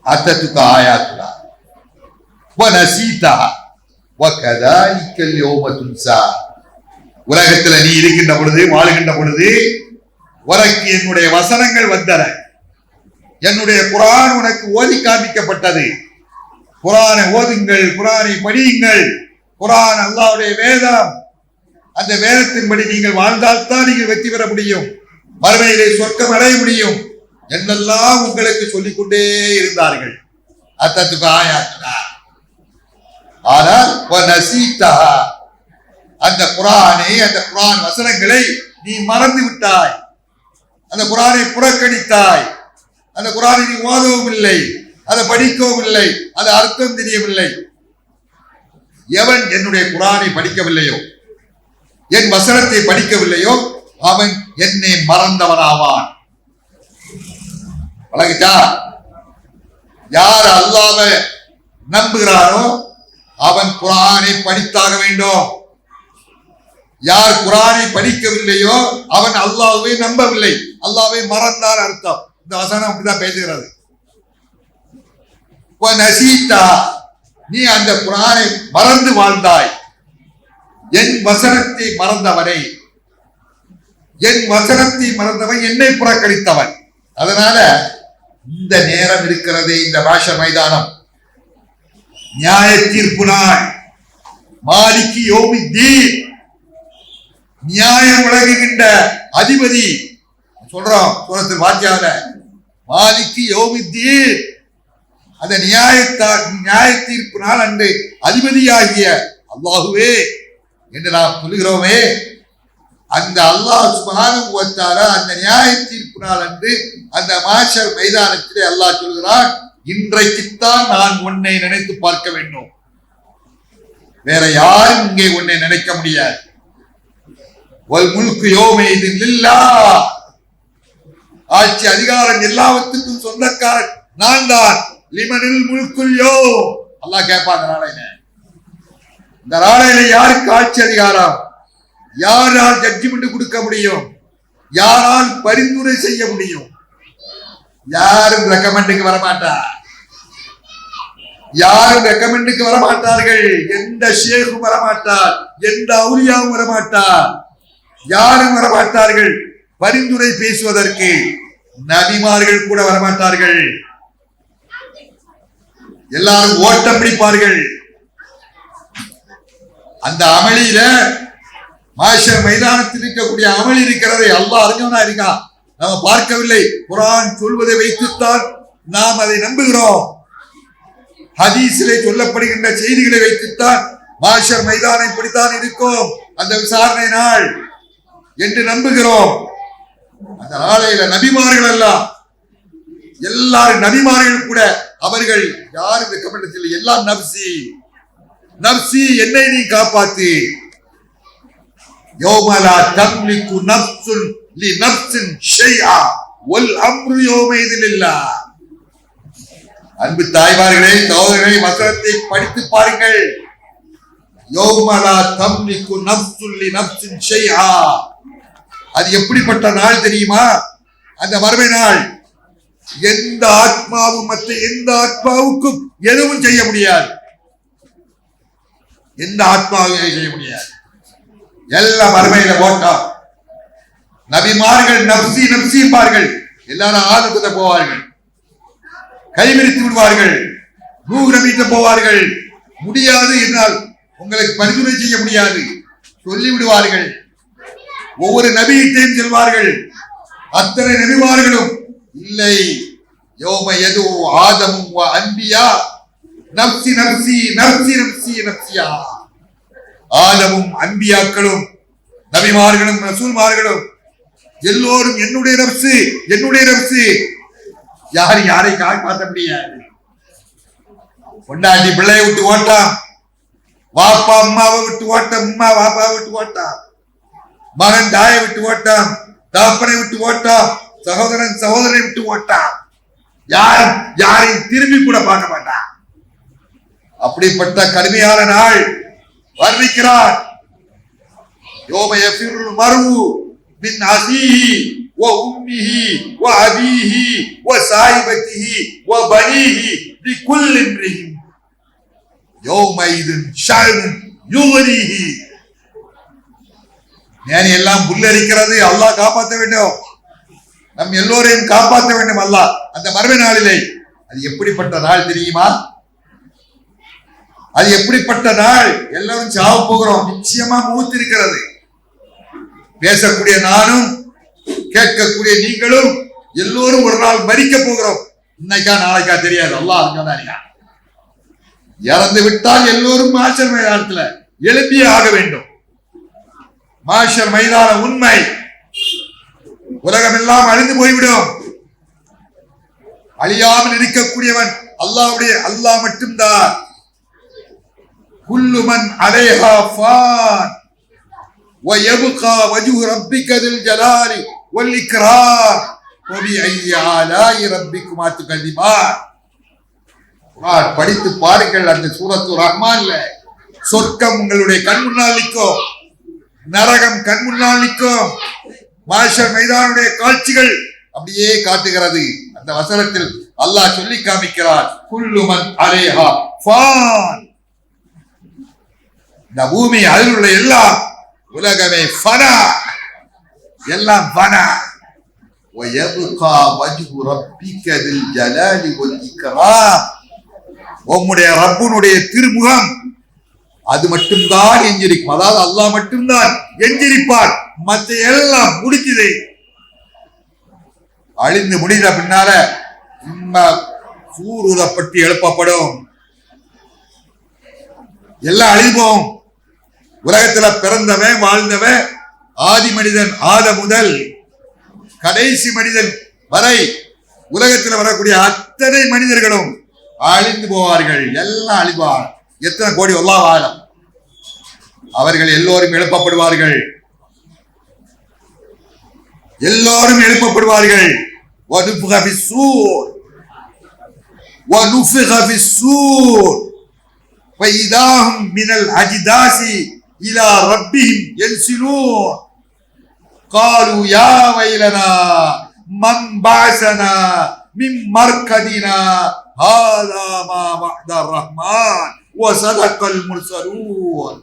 அத்தத்துக்கு ஆயாத்துடா வனசீதா வகதாலிக اليوم تنسى. உலகத்துல நீ இருக்கின்ற பொழுது, வாழுகின்ற பொழுது உனக்கு என்னுடைய வசனங்கள் வந்தன, என்னுடைய குர்ஆன் உனக்கு ஓதி காண்பிக்கப்பட்டது. குர்ஆனை ஓதுங்கள், குர்ஆனை படியுங்கள். குர்ஆன் அல்லாஹ்வுடைய வேதம். அந்த வேதத்தின்படி நீங்கள் வாழ்ந்தால்தான் நீங்கள் வெற்றி பெற முடியும், மறுமையிலே சொர்க்கம் அடைய முடியும் என்றெல்லாம் உங்களுக்கு சொல்லிக் கொண்டே இருந்தார்கள். அத்தத்துக்கு ஆயாத்துனா ஆனால் அந்த குர்ஆனை, அந்த குர்ஆன் வசனங்களை நீ மறந்து விட்டாய், அந்த குர்ஆனை புறக்கணித்தாய். அந்த குர்ஆனை நீ ஓதவும் இல்லை, அதை படிக்கவும் இல்லை, அது அர்த்தம் தெரியவில்லை. எவன் என்னுடைய குர்ஆனை படிக்கவில்லையோ, என் வசனத்தை படிக்கவில்லையோ, அவன் என்னை மறந்தவனாவான். வழங்குச்சா? யார் அல்லாஹ்வை நம்புகிறானோ அவன் குர்ஆனை படித்தாக வேண்டும். யார் குர்ஆனை படிக்கவில்லையோ அவன் அல்லாஹ்வை நம்பவில்லை, அல்லாஹ்வை மறந்தார் அர்த்தம். இந்த வசனம் அப்படிதான் பேசுகிறது. நீ அந்த குர்ஆனை மறந்து வாழ்ந்தாய். என் வசனத்தை மறந்தவனை, என் வசனத்தை மறந்தவன் என்னை புறக்கணித்தவன். அதனால இந்த நேரம் இருக்கிறது, இந்த மாஷர் மைதானம், நியாய தீர்ப்பு நாள், மாலிகி யௌமித்தீன், நியாயம் வழங்குகின்ற அதிபதி. சொல்றோம் சூரத்துல் ஃபாத்திஹால, மாலிகி யௌமித்தீன், அந்த நியாய தீர்ப்பு நாள் அன்று அதிபதியாகிய அல்லாஹுவே என்று நாம் சொல்லுகிறோமே, அந்த அல்லாஹ் சுப்ஹானஹு வ தஆலா அந்த நியாய தீர்ப்பு நாள் அன்று அந்த மாஷர் மைதானத்திலே அல்லாஹ் சொல்கிறான், இன்றைக்குத்தான் நான் உன்னை நினைத்து பார்க்க வேண்டும், வேற யாரும் இங்கே உன்னை நினைக்க முடியாது. வல் முல்கு யௌமைதின் லில்லாஹ், ஆட்சி அதிகாரம் எல்லாவற்றுக்கும் சொந்தக்காரன் நான் தான். லிமனில் முல்குல் யௌம், அல்லாஹ் கேட்பாங்க நாளையில, இந்த நாளையில யாருக்கு ஆட்சி அதிகாரம், யாரால் ஜட்ஜ்மெண்ட் கொடுக்க முடியும், யாரால் பரிந்துரை செய்ய முடியும்? யாரும் ரெக்கமெண்டுக்கு வரமாட்டார், யாரும் ரெக்கமெண்டுக்கு வரமாட்டார்கள். எந்த ஷேக்கும் வரமாட்டார், எந்த அவுலியாவும் வரமாட்டார், யாரும் வரமாட்டார்கள். பரிந்துரை பேசுவதற்கு நபிமார்கள் கூட வரமாட்டார்கள். எல்லாரும் ஓட்டம் பிடிப்பார்கள். அந்த அமளியில மாஷர் மைதானத்தில் இருக்கக்கூடிய அமளி இருக்கிறதை அல்லாஹ் அறிஞனா இருக்கா, நாம பார்க்கவில்லை. குர்ஆன் சொல்வதை வைத்துத்தான் நாம் அதை நம்புகிறோம். ஹதீஸிலே சொல்லப்படுகின்ற செய்திகளை வைத்துத்தான் மாஷர் மைதானம் இப்படித்தான் இருக்கும், அந்த விசாரணை நாள் என்று நம்புகிறோம். அந்த நாளையில நபிமார்கள் எல்லாம், எல்லாரும் நபிமார்கள் கூட அவர்கள் யாரும் ரெக்கமெண்டத்தில் எல்லாம் நப்சி நப்சி, என்னை நீ காப்பாத்து. யௌமலா தம்லிகு நஃப்சுன் லி நஃப்சின் ஷைஆ வல் அம்ரு யௌமைதின் லில்லாஹ். அன்பு தாய்மார்களே, சகோதரர்களே, வசனத்தை படித்து பாருங்கள். யௌமலா தம்லிகு நஃப்சுன் லி நஃப்சின் ஷைஆ, அது எப்படிப்பட்ட நாள் தெரியுமா? அந்த மறுமை நாள். எந்த ஆத்மாவும் மற்ற எந்த ஆத்மாவுக்கும் எதுவும் செய்ய முடியாது, எந்த ஆத்மாவையும் செய்ய முடியாது. எல்லாம் மறுமையில போட்டோம். நபிமார்கள் நப்சி நப்சி என்பார்கள், எல்லாரும் ஆளுக்கு போவார்கள், கைவிரித்து விடுவார்கள், நூறு நபிட்டு போவார்கள். முடியாது என்றால் உங்களுக்கு பரிந்துரை செய்ய முடியாது சொல்லி விடுவார்கள். ஒவ்வொரு நபியிட்டையும் செல்வார்கள். அத்தனை நபிமார்களும் இல்லை. யௌம யது ஆதமும் வ அன்பியா நப்சி நப்சி நப்சி நப்சி நப்சியா. ஆதமும் அன்பியாக்களும் நபிமார்களும் ரசூல்மார்களும் எல்லோரும் என்னுடைய நப்சு என்னுடைய நப்சு. யாரும் யாரை காப்பாற்ற முடியாது. பொண்டாட்டி பிள்ளையை விட்டு ஓட்டான், வாப்பா அம்மாவை விட்டு ஓட்டம், அம்மா வாப்பாவை விட்டு ஓட்டான், மகன் தாயை விட்டு ஓட்டான், தாப்பனை விட்டு ஓட்டான், சகோதரன் சகோதரனை விட்டு ஓட்டான். யாரும் யாரையும் திரும்பி கூட பார்க்க மாட்டான். அப்படிப்பட்ட கடுமையான நாள் வர்ணிக்கிறார். யோம யஃபிருல் மர்உ மின் அஸீஹி வ உம்மிஹி வ அபீஹி வ சாயிபத்திஹி வ பனீஹி லிகுல்லி இம்ரிஹின் யௌமைதின் ஷஅனுன் யுக்னிஹி. மேனி எல்லாம் புல்லரிக்கிறது. அல்லாஹ் காப்பாற்ற வேண்டும், நம் எல்லோரையும் காப்பாற்ற வேண்டும் அல்லாஹ் அந்த மறுமை நாளிலே. அது எப்படிப்பட்ட நாள் தெரியுமா? அது எப்படிப்பட்ட நாள்? எல்லாரும் சாவ போகிறோம், நிச்சயமா மூத்து இருக்கிறது. பேசக்கூடிய நானும் கேட்கக்கூடிய நீங்களும் எல்லோரும் ஒரு நாள் மரிக்க போகிறோம். இன்னைக்கா நாளைக்கா தெரியாது, அல்லாஹ் சொன்னாரியா. இறந்து விட்டால் எல்லோரும் மாஷர் மைதானத்துல எழுப்பியே ஆக வேண்டும். மாஷர் மைதான உண்மை. உலகம் எல்லாம் அழிந்து போய்விடும். அழியாமல் இருக்கக்கூடியவன் அல்லாஹ் மட்டும்தான். குல்லு மன் அலைஹா ஃபான் வ யப்கா வஜ்ஹு ரப்பிக தில் ஜலாலி வல் இக்ராம் வ பிஐ ஆலாஇ ரப்பிக்குமா துகல்லிமான். குர்ஆன் படித்து பாருங்கள். அந்த சூரத்து ரஹ்மான்ல சொர்க்கம் உங்களுடைய கண் முன்னால் நிற்கும், நரகம் கண் முன்னால் நிற்கும். மாஷர் மைதானுடைய காட்சிகள் அப்படியே காட்டுகிறது. அந்த வசனத்தில் அல்லாஹ் சொல்லி காமிக்கிறார், குல்லு மன் அலைஹா ஃபான். இந்த பூமி அதில் உள்ள எல்லாம் உலகமே ஃபனா, எல்லாம் ஃபனா. வயப்கா வஜ்ஹு ரப்பிக தில் ஜலாலி வல் இக்ராம். உம்முடைய ரப்புனுடைய திருமுகம் அது மட்டும்தான் எஞ்சிருக்கும். அதாவது அல்லாஹ் மட்டும்தான் எஞ்சிருப்பார். மற்ற எல்லாம் முடிக்குது. அழிந்து முடிந்த பின்னால சூரூதப்பட்டு எழுப்பப்படும். எல்லாம் அழிப்போம். உலகத்துல பிறந்தவன் வாழ்ந்தவன் ஆதி மனிதன் ஆதம் முதல் கடைசி மனிதன் வரை உலகத்தில் வரக்கூடிய அத்தனை மனிதர்களும் அழிந்து போவார்கள். எல்லாம் அழிவார். எத்தனை கோடி அல்லாஹ் ஆலம். அவர்கள் எல்லோரும் எழுப்பப்படுவார்கள். எல்லோரும் எழுப்பப்படுவார்கள். وَنُفِخَ فِي الصُّورِ فَإِذَا هُمْ مِنَ الْأَجْدَاثِ إِلَى رَبِّهِمْ يَنْسِلُونَ قَالُوا يَا وَيْلَنَا مَنْ بَعَثَنَا مِنْ مَرْقَدِنَا هَذَا مَا وَعَدَ الرَّحْمَنُ وَصَدَقَ الْمُرْسَلُونَ.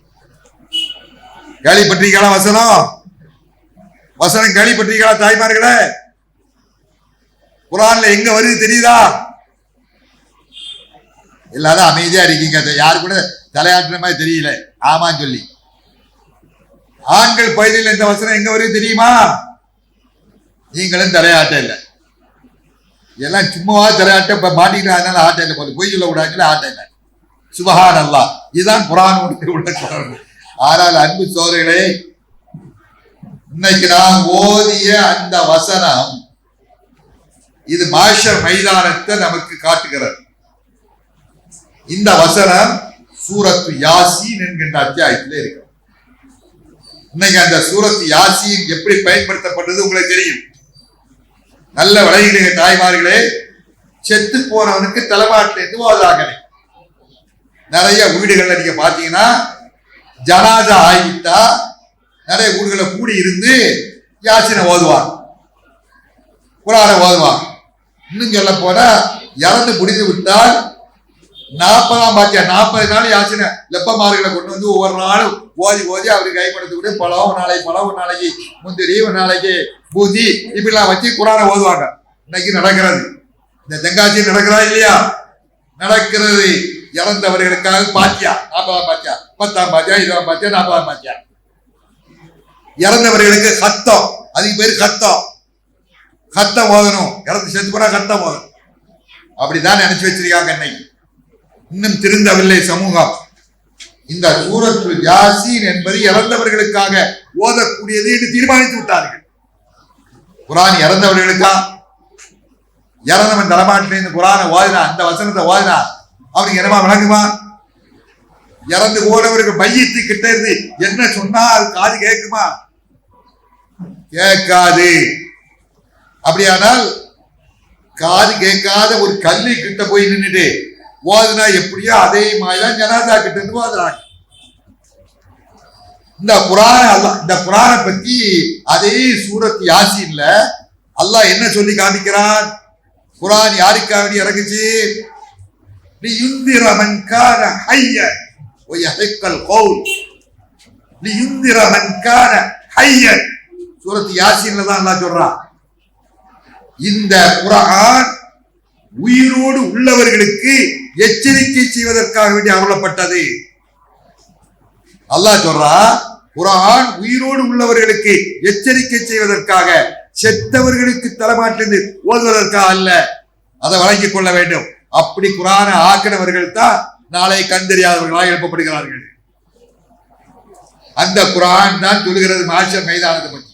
கேள்விப்பட்டிருக்கீங்களா வசனம் கேள்விப்பட்டிருக்கீங்களா தாய்மார்களே? குர்ஆன்ல எங்க வருது தெரியுதா? எல்லாரும் அமைதியா இருக்கீங்க. யாரு கூட தலையாட்டுற மாதிரி தெரியல. ஆமான்னு சொல்லி ஆண்கள் பகுதியில் இந்த வசனம் எங்க வருது தெரியுமா? நீங்களும் தலையாட்ட இல்லை. எல்லாம் சும்மாவா தலையாட்ட இப்ப மாட்டிக்கிட்டு அதனால ஆட்ட இல்லை. கொஞ்சம் பொய் சொல்ல கூடாதுல ஆட்ட இல்லை. சுபஹான் அல்லாஹ். இதுதான் குர்ஆன் உள்ள குர்ஆன். ஆனால் அன்பு சோதரிகளே, இன்னைக்கு நாம் ஓதிய அந்த வசனம் இது மாஷர் மைதானத்தை நமக்கு காட்டுகிறது. இந்த வசனம் சூரத்து யாசீன் என்கின்ற அத்தியாயத்திலே இருக்கு. இன்னைக்கு அந்த சூரத்து யாசீன் எப்படி பயன்படுத்தப்பட்டது உங்களுக்கு தெரியும். நல்ல விளையிடுங்க தாய்மார்களே. செத்து போனவனுக்கு தலைமாட்டில் இருந்து ஓதுறாங்க. நிறைய வீடுகள்ல நீங்க பாத்தீங்கன்னா ஜனாதா ஆகிட்டா நிறைய வீடுகளை கூடி இருந்து யாசீனை ஓதுவாங்க, குர்ஆனை ஓதுவாங்க. இன்னும் சொல்ல போனா இறந்து முடிந்து விட்டால் 40 நாள் யாசீனை லெப்பமார்களை கொண்டு வந்து ஒவ்வொரு நாளும் ஓதி அவருக்கு கைப்படுத்தி விட்டு பழம் ஒரு நாளைக்கு முந்திரி, ஒரு நாளைக்கு பூதி இப்படிலாம் வச்சு குர்ஆனை ஓதுவாங்க. இன்னைக்கு நடக்கிறது. இந்த தெங்காட்சி நடக்கிறதா இல்லையா? நடக்கிறது. இறந்தவர்களுக்காக பாத்தியா 40 பாத்தியா 10 பாத்தியா 20 பாத்தியா 40 பாத்தியா. இறந்தவர்களுக்கு கத்தம், அதுக்கு பேர் கத்தம் ஓதணும். இறந்து செத்து போனா கத்தம் ஓதணும். அப்படிதான் நினைச்சு வச்சிருக்காங்க. இன்னைக்கு இன்னும் திருந்தவில்லை சமூகம். இந்த சூரத்துல் யாசீன் என்பது இறந்தவர்களுக்காக ஓதக்கூடியது என்று தீர்மானித்து விட்டார்கள். குர்ஆன் இறந்தவர்களுக்கா? இறந்தவன் தலைமாட்டில இந்த குர்ஆனை ஓதினா, அந்த வசனத்தை ஓதினா அவனுக்கு என்னமா விளங்குமா? இறந்து போனவர்கள் மையத்து கிட்ட இருந்து என்ன சொன்னா அது காது கேட்குமா? கேட்காது. அப்படியானால் காது கேட்காத ஒரு கல்லு கிட்ட போய் நின்றுட்டு ஓதுனா எப்படியோ அதே மாதிரிதான் ஜனாதா கிட்ட இருந்து ஓதுறாங்க. இந்த குர்ஆனை பத்தி அதே சூரத் யாசீன்ல அல்லாஹ் என்ன சொல்லி காமிக்கிறான்? குர்ஆன் யாருக்காக வேண்டி இறங்குச்சு? லியுந்திர மன் கான ஹய்யன் வ யஹிக்கல் கௌல். லியுந்திர மன் கான ஹய்யன். சூரத்து யாசீன்ல தான் அல்லாஹ் சொல்றான், இந்த குர்ஆன் உயிரோடு உள்ளவர்களுக்கு எச்சரிக்கை செய்வதற்காக வேண்டி அருளப்பட்டது. அல்லாஹ் சொல்றான், குர்ஆன் உயிரோடு உள்ளவர்களுக்கு எச்சரிக்கை செய்வதற்காக, செத்தவர்களுக்கு தலைமாட்டிலிருந்து ஓதுவதற்காக அல்ல. அதை வழங்கிக் கொள்ள வேண்டும். அப்படி குர்ஆனை ஆக்கினவர்கள் தான் நாளை கண்டறியாதவர்களாக எழுப்பப்படுகிறார்கள். அந்த குர்ஆன் தான் சொல்லுகிறது மாஷர் மைதானத்தை பற்றி.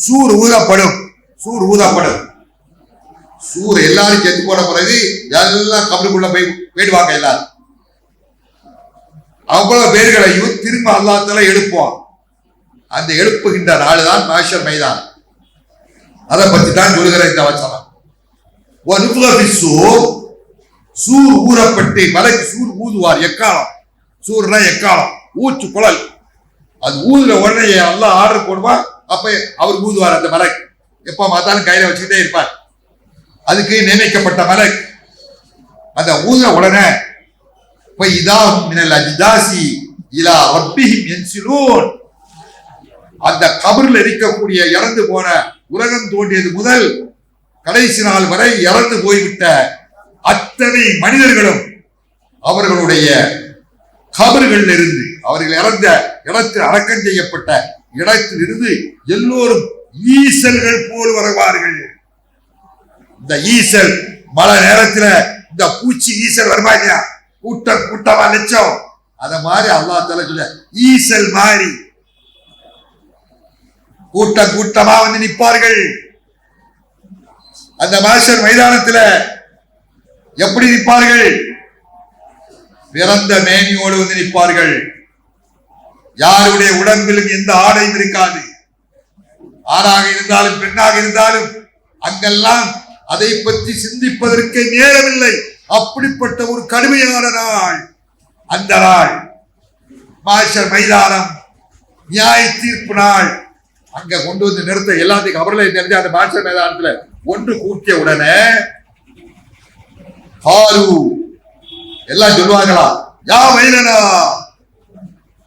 சூர் ஊதப்படும், சூர் ஊதப்படும். சூர் எல்லாரும் செத்து போன பிறகு எல்லாம் கபருக்குள்ள போயிடுவாங்க. எல்லாரும் அவ்வளவு பேர்களையும் திரும்ப அல்லாஹ் தஆலா எழுப்புவான். அந்த எழுப்புகின்ற நாள் தான் மாஷர் மைதானம். அதை பற்றி தான் சொல்லுகிற இந்த வசனம். சூர் ஊறப்பட்டு மலைக்கு சூர் ஊதுவார். எக்காலம், சூர்னா எக்காலம், ஊச்சு குழல். அது ஊதுற உடனே அல்லாஹ் ஆர்டர் போடுவார். அப்ப அவர் ஊதுவார். அந்த மலைக்கு எப்ப பார்த்தாலும் கையில வச்சுக்கிட்டே இருப்பார். அதுக்கு நியமிக்கப்பட்ட மலைக்கு அந்த ஊதுற உடனே அந்த கபரில் இருக்கக்கூடிய இறந்து போன, உலகம் தோன்றியது முதல் கடைசி நாள் வரை இறந்து போய்விட்ட அத்தனை மனிதர்களும் அவர்களுடைய கபர்கள் இருந்து, அவர்கள் இறந்த இடத்தில் அடக்கம் செய்யப்பட்ட இடத்தில் இருந்து எல்லோரும் ஈசல்கள் போல் வருவார்கள். இந்த ஈசல் மழை நேரத்துல இந்த பூச்சி ஈசல் வருமா இல்லையா, கூட்டம் கூட்டமா லட்சம், அத மாதிரி அல்லாஹ் தஆலா சொல்ல ஈசல் மாதிரி கூட்டம் கூட்டமா வந்து நிற்பார்கள். அந்த மாஷர் மைதானத்துல எப்படி நிற்பார்கள்? பிறந்த மேனியோடு வந்து நிற்பார்கள். யாருடைய உடம்பிலும் எந்த ஆடையும் இருக்காது. ஆணாக இருந்தாலும் பெண்ணாக இருந்தாலும் அங்கெல்லாம் அதை பற்றி சிந்திப்பதற்கு நேரமில்லை. அப்படிப்பட்ட ஒரு கடுமையான நாள் அந்த நாள். மாஷர் மைதானம், நியாய தீர்ப்பு நாள். அங்க கொண்டு வந்து நிறுத்த எல்லாத்தையும் கபர்களை தெரிஞ்சு அந்த மாஷர் மைதானத்துல ஒன்று கூட்டிய உடனே எல்லாம் சொல்லுவாங்களா, யா வைலனா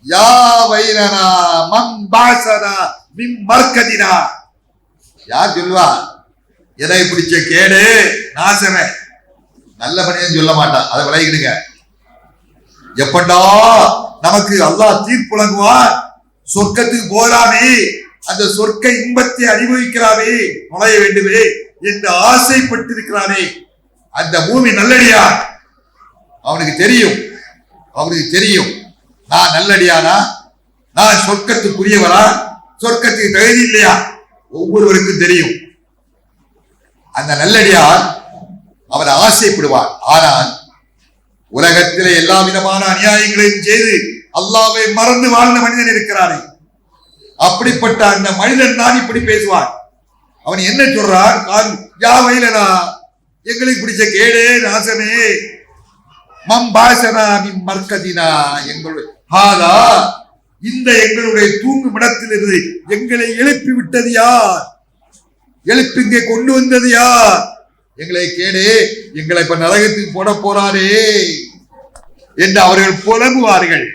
யா வைலனா மன் பாஸனா மின் மர்கதினா. யார் சொல்லுவா? எதை பிடிச்ச கேடு நாசமே. நல்ல பணியும் சொல்ல மாட்டான். அதை விளையிடுங்க. எப்படா நமக்கு அல்லாஹ் தீர்ப்பு வழங்குவான், சொர்க்கத்துக்கு போறாமே, அந்த சொர்க்க இன்பத்தை அனுபவிக்கிறானே, நுழைய வேண்டுமே என்று ஆசைப்பட்டிருக்கிறானே அந்த பூமி நல்லடியா, அவனுக்கு தெரியும். அவனுக்கு தெரியும் நான் நல்லடியானா, நான் சொர்க்கத்துக்குரியவரா, சொர்க்கத்துக்கு தகுதி இல்லையா, ஒவ்வொருவருக்கும் தெரியும். அந்த நல்லடியார் அவர் ஆசைப்படுவார். ஆனால் உலகத்திலே எல்லா விதமான அநியாயங்களையும் செய்து அல்லாஹ்வை மறந்து வாழ்ந்த மனிதன் இருக்கிறானே, அப்படிப்பட்ட அந்த மனிதன் தான் இப்படி பேசுவான். அவன் என்ன சொல்றான்? யா வைலனா, எங்களுக்கு பிடிச்ச கேடே நாசமே, மம்பாசனா மின் மர்கதினா, எங்களுடைய ஹாதா, இந்த எங்களுடைய தூங்கும் இடத்திலிருந்து எங்களை எழுப்பி விட்டது யார்? எழுப்பி இங்கே கொண்டு வந்தது யார்? எங்களை கேடே, எங்களை இப்ப நரகத்துக்கு போட போறாரே என்று அவர்கள் புலம்புவார்கள்.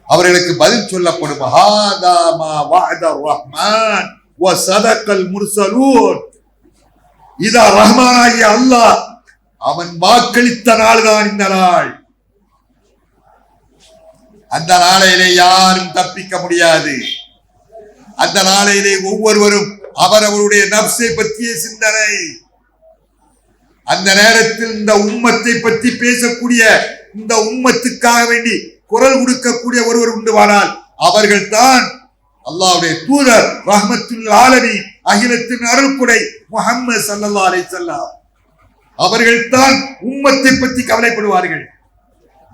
அவர்களுக்கு பதில் சொல்லப்படும், ஹாதா மா வஅத ரஹ்மான் வ ஸதகல் முர்ஸலூன். இதா ரஹ்மானாகிய அல்லாஹ் அவன் வாக்களித்த நாள் தான் இந்த நாள். அந்த நாளையிலே யாரும் தப்பிக்க முடியாது. அந்த நாளையிலே ஒவ்வொருவரும் அவரவருடைய நப்சை பற்றிய சிந்தனை. அந்த நேரத்தில் இந்த உம்மத்தை பற்றி பேசக்கூடிய, இந்த உம்மத்துக்காக வேண்டி குரல் கொடுக்கக்கூடிய ஒருவர் உண்டுவானால் அவர்கள் தான் அல்லாஹ்வுடைய தூதர் ரஹ்மத்துல் ஆலமீன், அகிலத்தின் அருள்குடை முஹம்மது ஸல்லல்லாஹு அலைஹி வஸல்லம். அவர்கள் தான் உம்மத்தை பற்றி கவலைப்படுவார்கள்.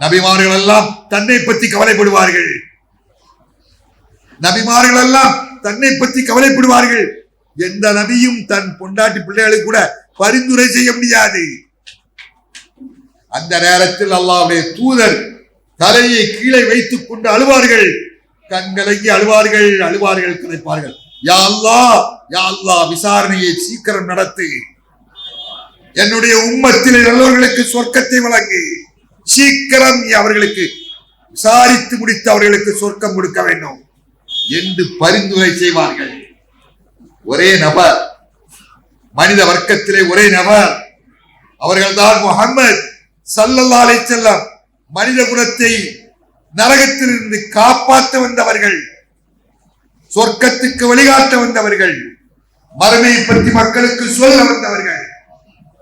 நபிமார்கள் எல்லாம் தன்னை பற்றி கவலைப்படுவார்கள். நபிமார்கள் எல்லாம் தன்னை பற்றி கவலைப்படுவார்கள். எந்த நபியும் தன் பொண்டாட்டி பிள்ளைகளுக்கு கூட பரிந்துரை செய்ய முடியாது. அந்த நேரத்தில் அல்லாஹ்வுடைய தூதர் தலையை கீழே வைத்துக் கொண்டு அழுவார்கள். கண்கலங்கி அழுவார்கள், அழுவார்கள், கிடைப்பார்கள். யா அல்லாஹ், யா அல்லாஹ், விசாரணையை சீக்கிரம் நடத்து. என்னுடைய உம்மத்தில் நல்லவர்களுக்கு சொர்க்கத்தை வழங்கு. சீக்கிரம் அவர்களுக்கு விசாரித்து முடித்து அவர்களுக்கு சொர்க்கம் கொடுக்க வேண்டும் என்று பரிந்துரை செய்வார்கள். ஒரே நபர், மனித வர்க்கத்திலே ஒரே நபர், அவர்கள்தான் முஹம்மது ஸல்லல்லாஹு அலைஹி வஸல்லம். மனித குலத்தை நரகத்திலிருந்து காப்பாற்ற வந்தவர்கள், சொர்க்கத்துக்கு வழிகாட்ட வந்தவர்கள், மறுமையை பற்றி மக்களுக்கு சொல்ல வந்தவர்கள்.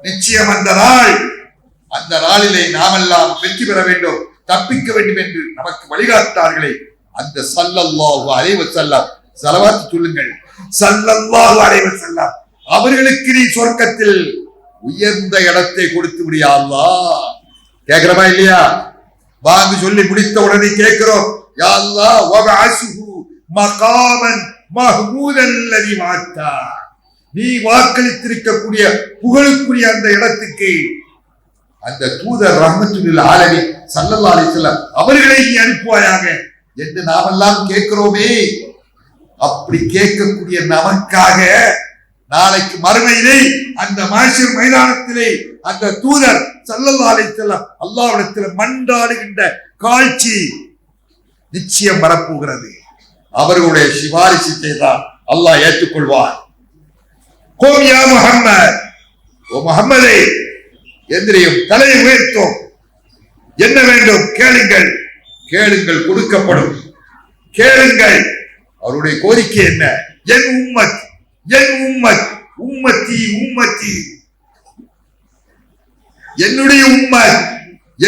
நிச்சயம் அந்த நாளிலே நாமெல்லாம் வெற்றி பெற வேண்டும், தப்பிக்க வேண்டும் என்று நமக்கு வழிகாட்டார்களே அந்த ஸல்லல்லாஹு அலைஹி வஸல்லம். ஸலவாத் சொல்லுங்கள், ஸல்லல்லாஹு அலைஹி வஸல்லம் அவர்களுக்கு நீ சொர்க்கத்தில் உயர்ந்த இடத்தை கொடுத்து விடியா அல்லாஹ். கேக்குறமா இல்லையா? வாங்க சொல்லி முடித்த உடனே கேட்கிறோம், யா அல்லாஹ் வபஅஸ்ஹு மகாமன் மஹ்மூதன் அல்லதி வஅத்தா. நீ வாக்களித்திருக்கக்கூடிய புகழுக்குரிய அந்த இடத்துக்கு அந்த தூதர் ரஹ்மத்துல் ஆலமீன் ஸல்லல்லாஹு அலைஹி வஸல்லம் அவர்களை நீ அனுப்புவாயாக என்று நாமெல்லாம் கேட்கிறோமே. அப்படி கேட்கக்கூடிய நமக்காக நாளைக்கு மறுமையிலே அந்த மாஷர் மைதானத்திலே அந்த தூதர் ஸல்லல்லாஹு அலைஹி வஸல்லம் அல்லாஹ்விடத்தில் மன்றாடுகின்ற காட்சி நிச்சயம் வரப்போகிறது. அவர்களுடைய சிபாரிசை தான் அல்லாஹ் ஏற்றுக்கொள்வார். கோம் யா முஹம்மத், ஓ முஹம்மதே எந்திரியும், தலையை உயர்த்தும். என்ன வேண்டும் கேளுங்கள், கேளுங்கள் கொடுக்கப்படும். கேளுங்கள். அவருடைய கோரிக்கை என்ன? என் உம்மத், என் உம்மத், உம்மத்தி உம்மத்தி, என்னுடைய உம்மத்,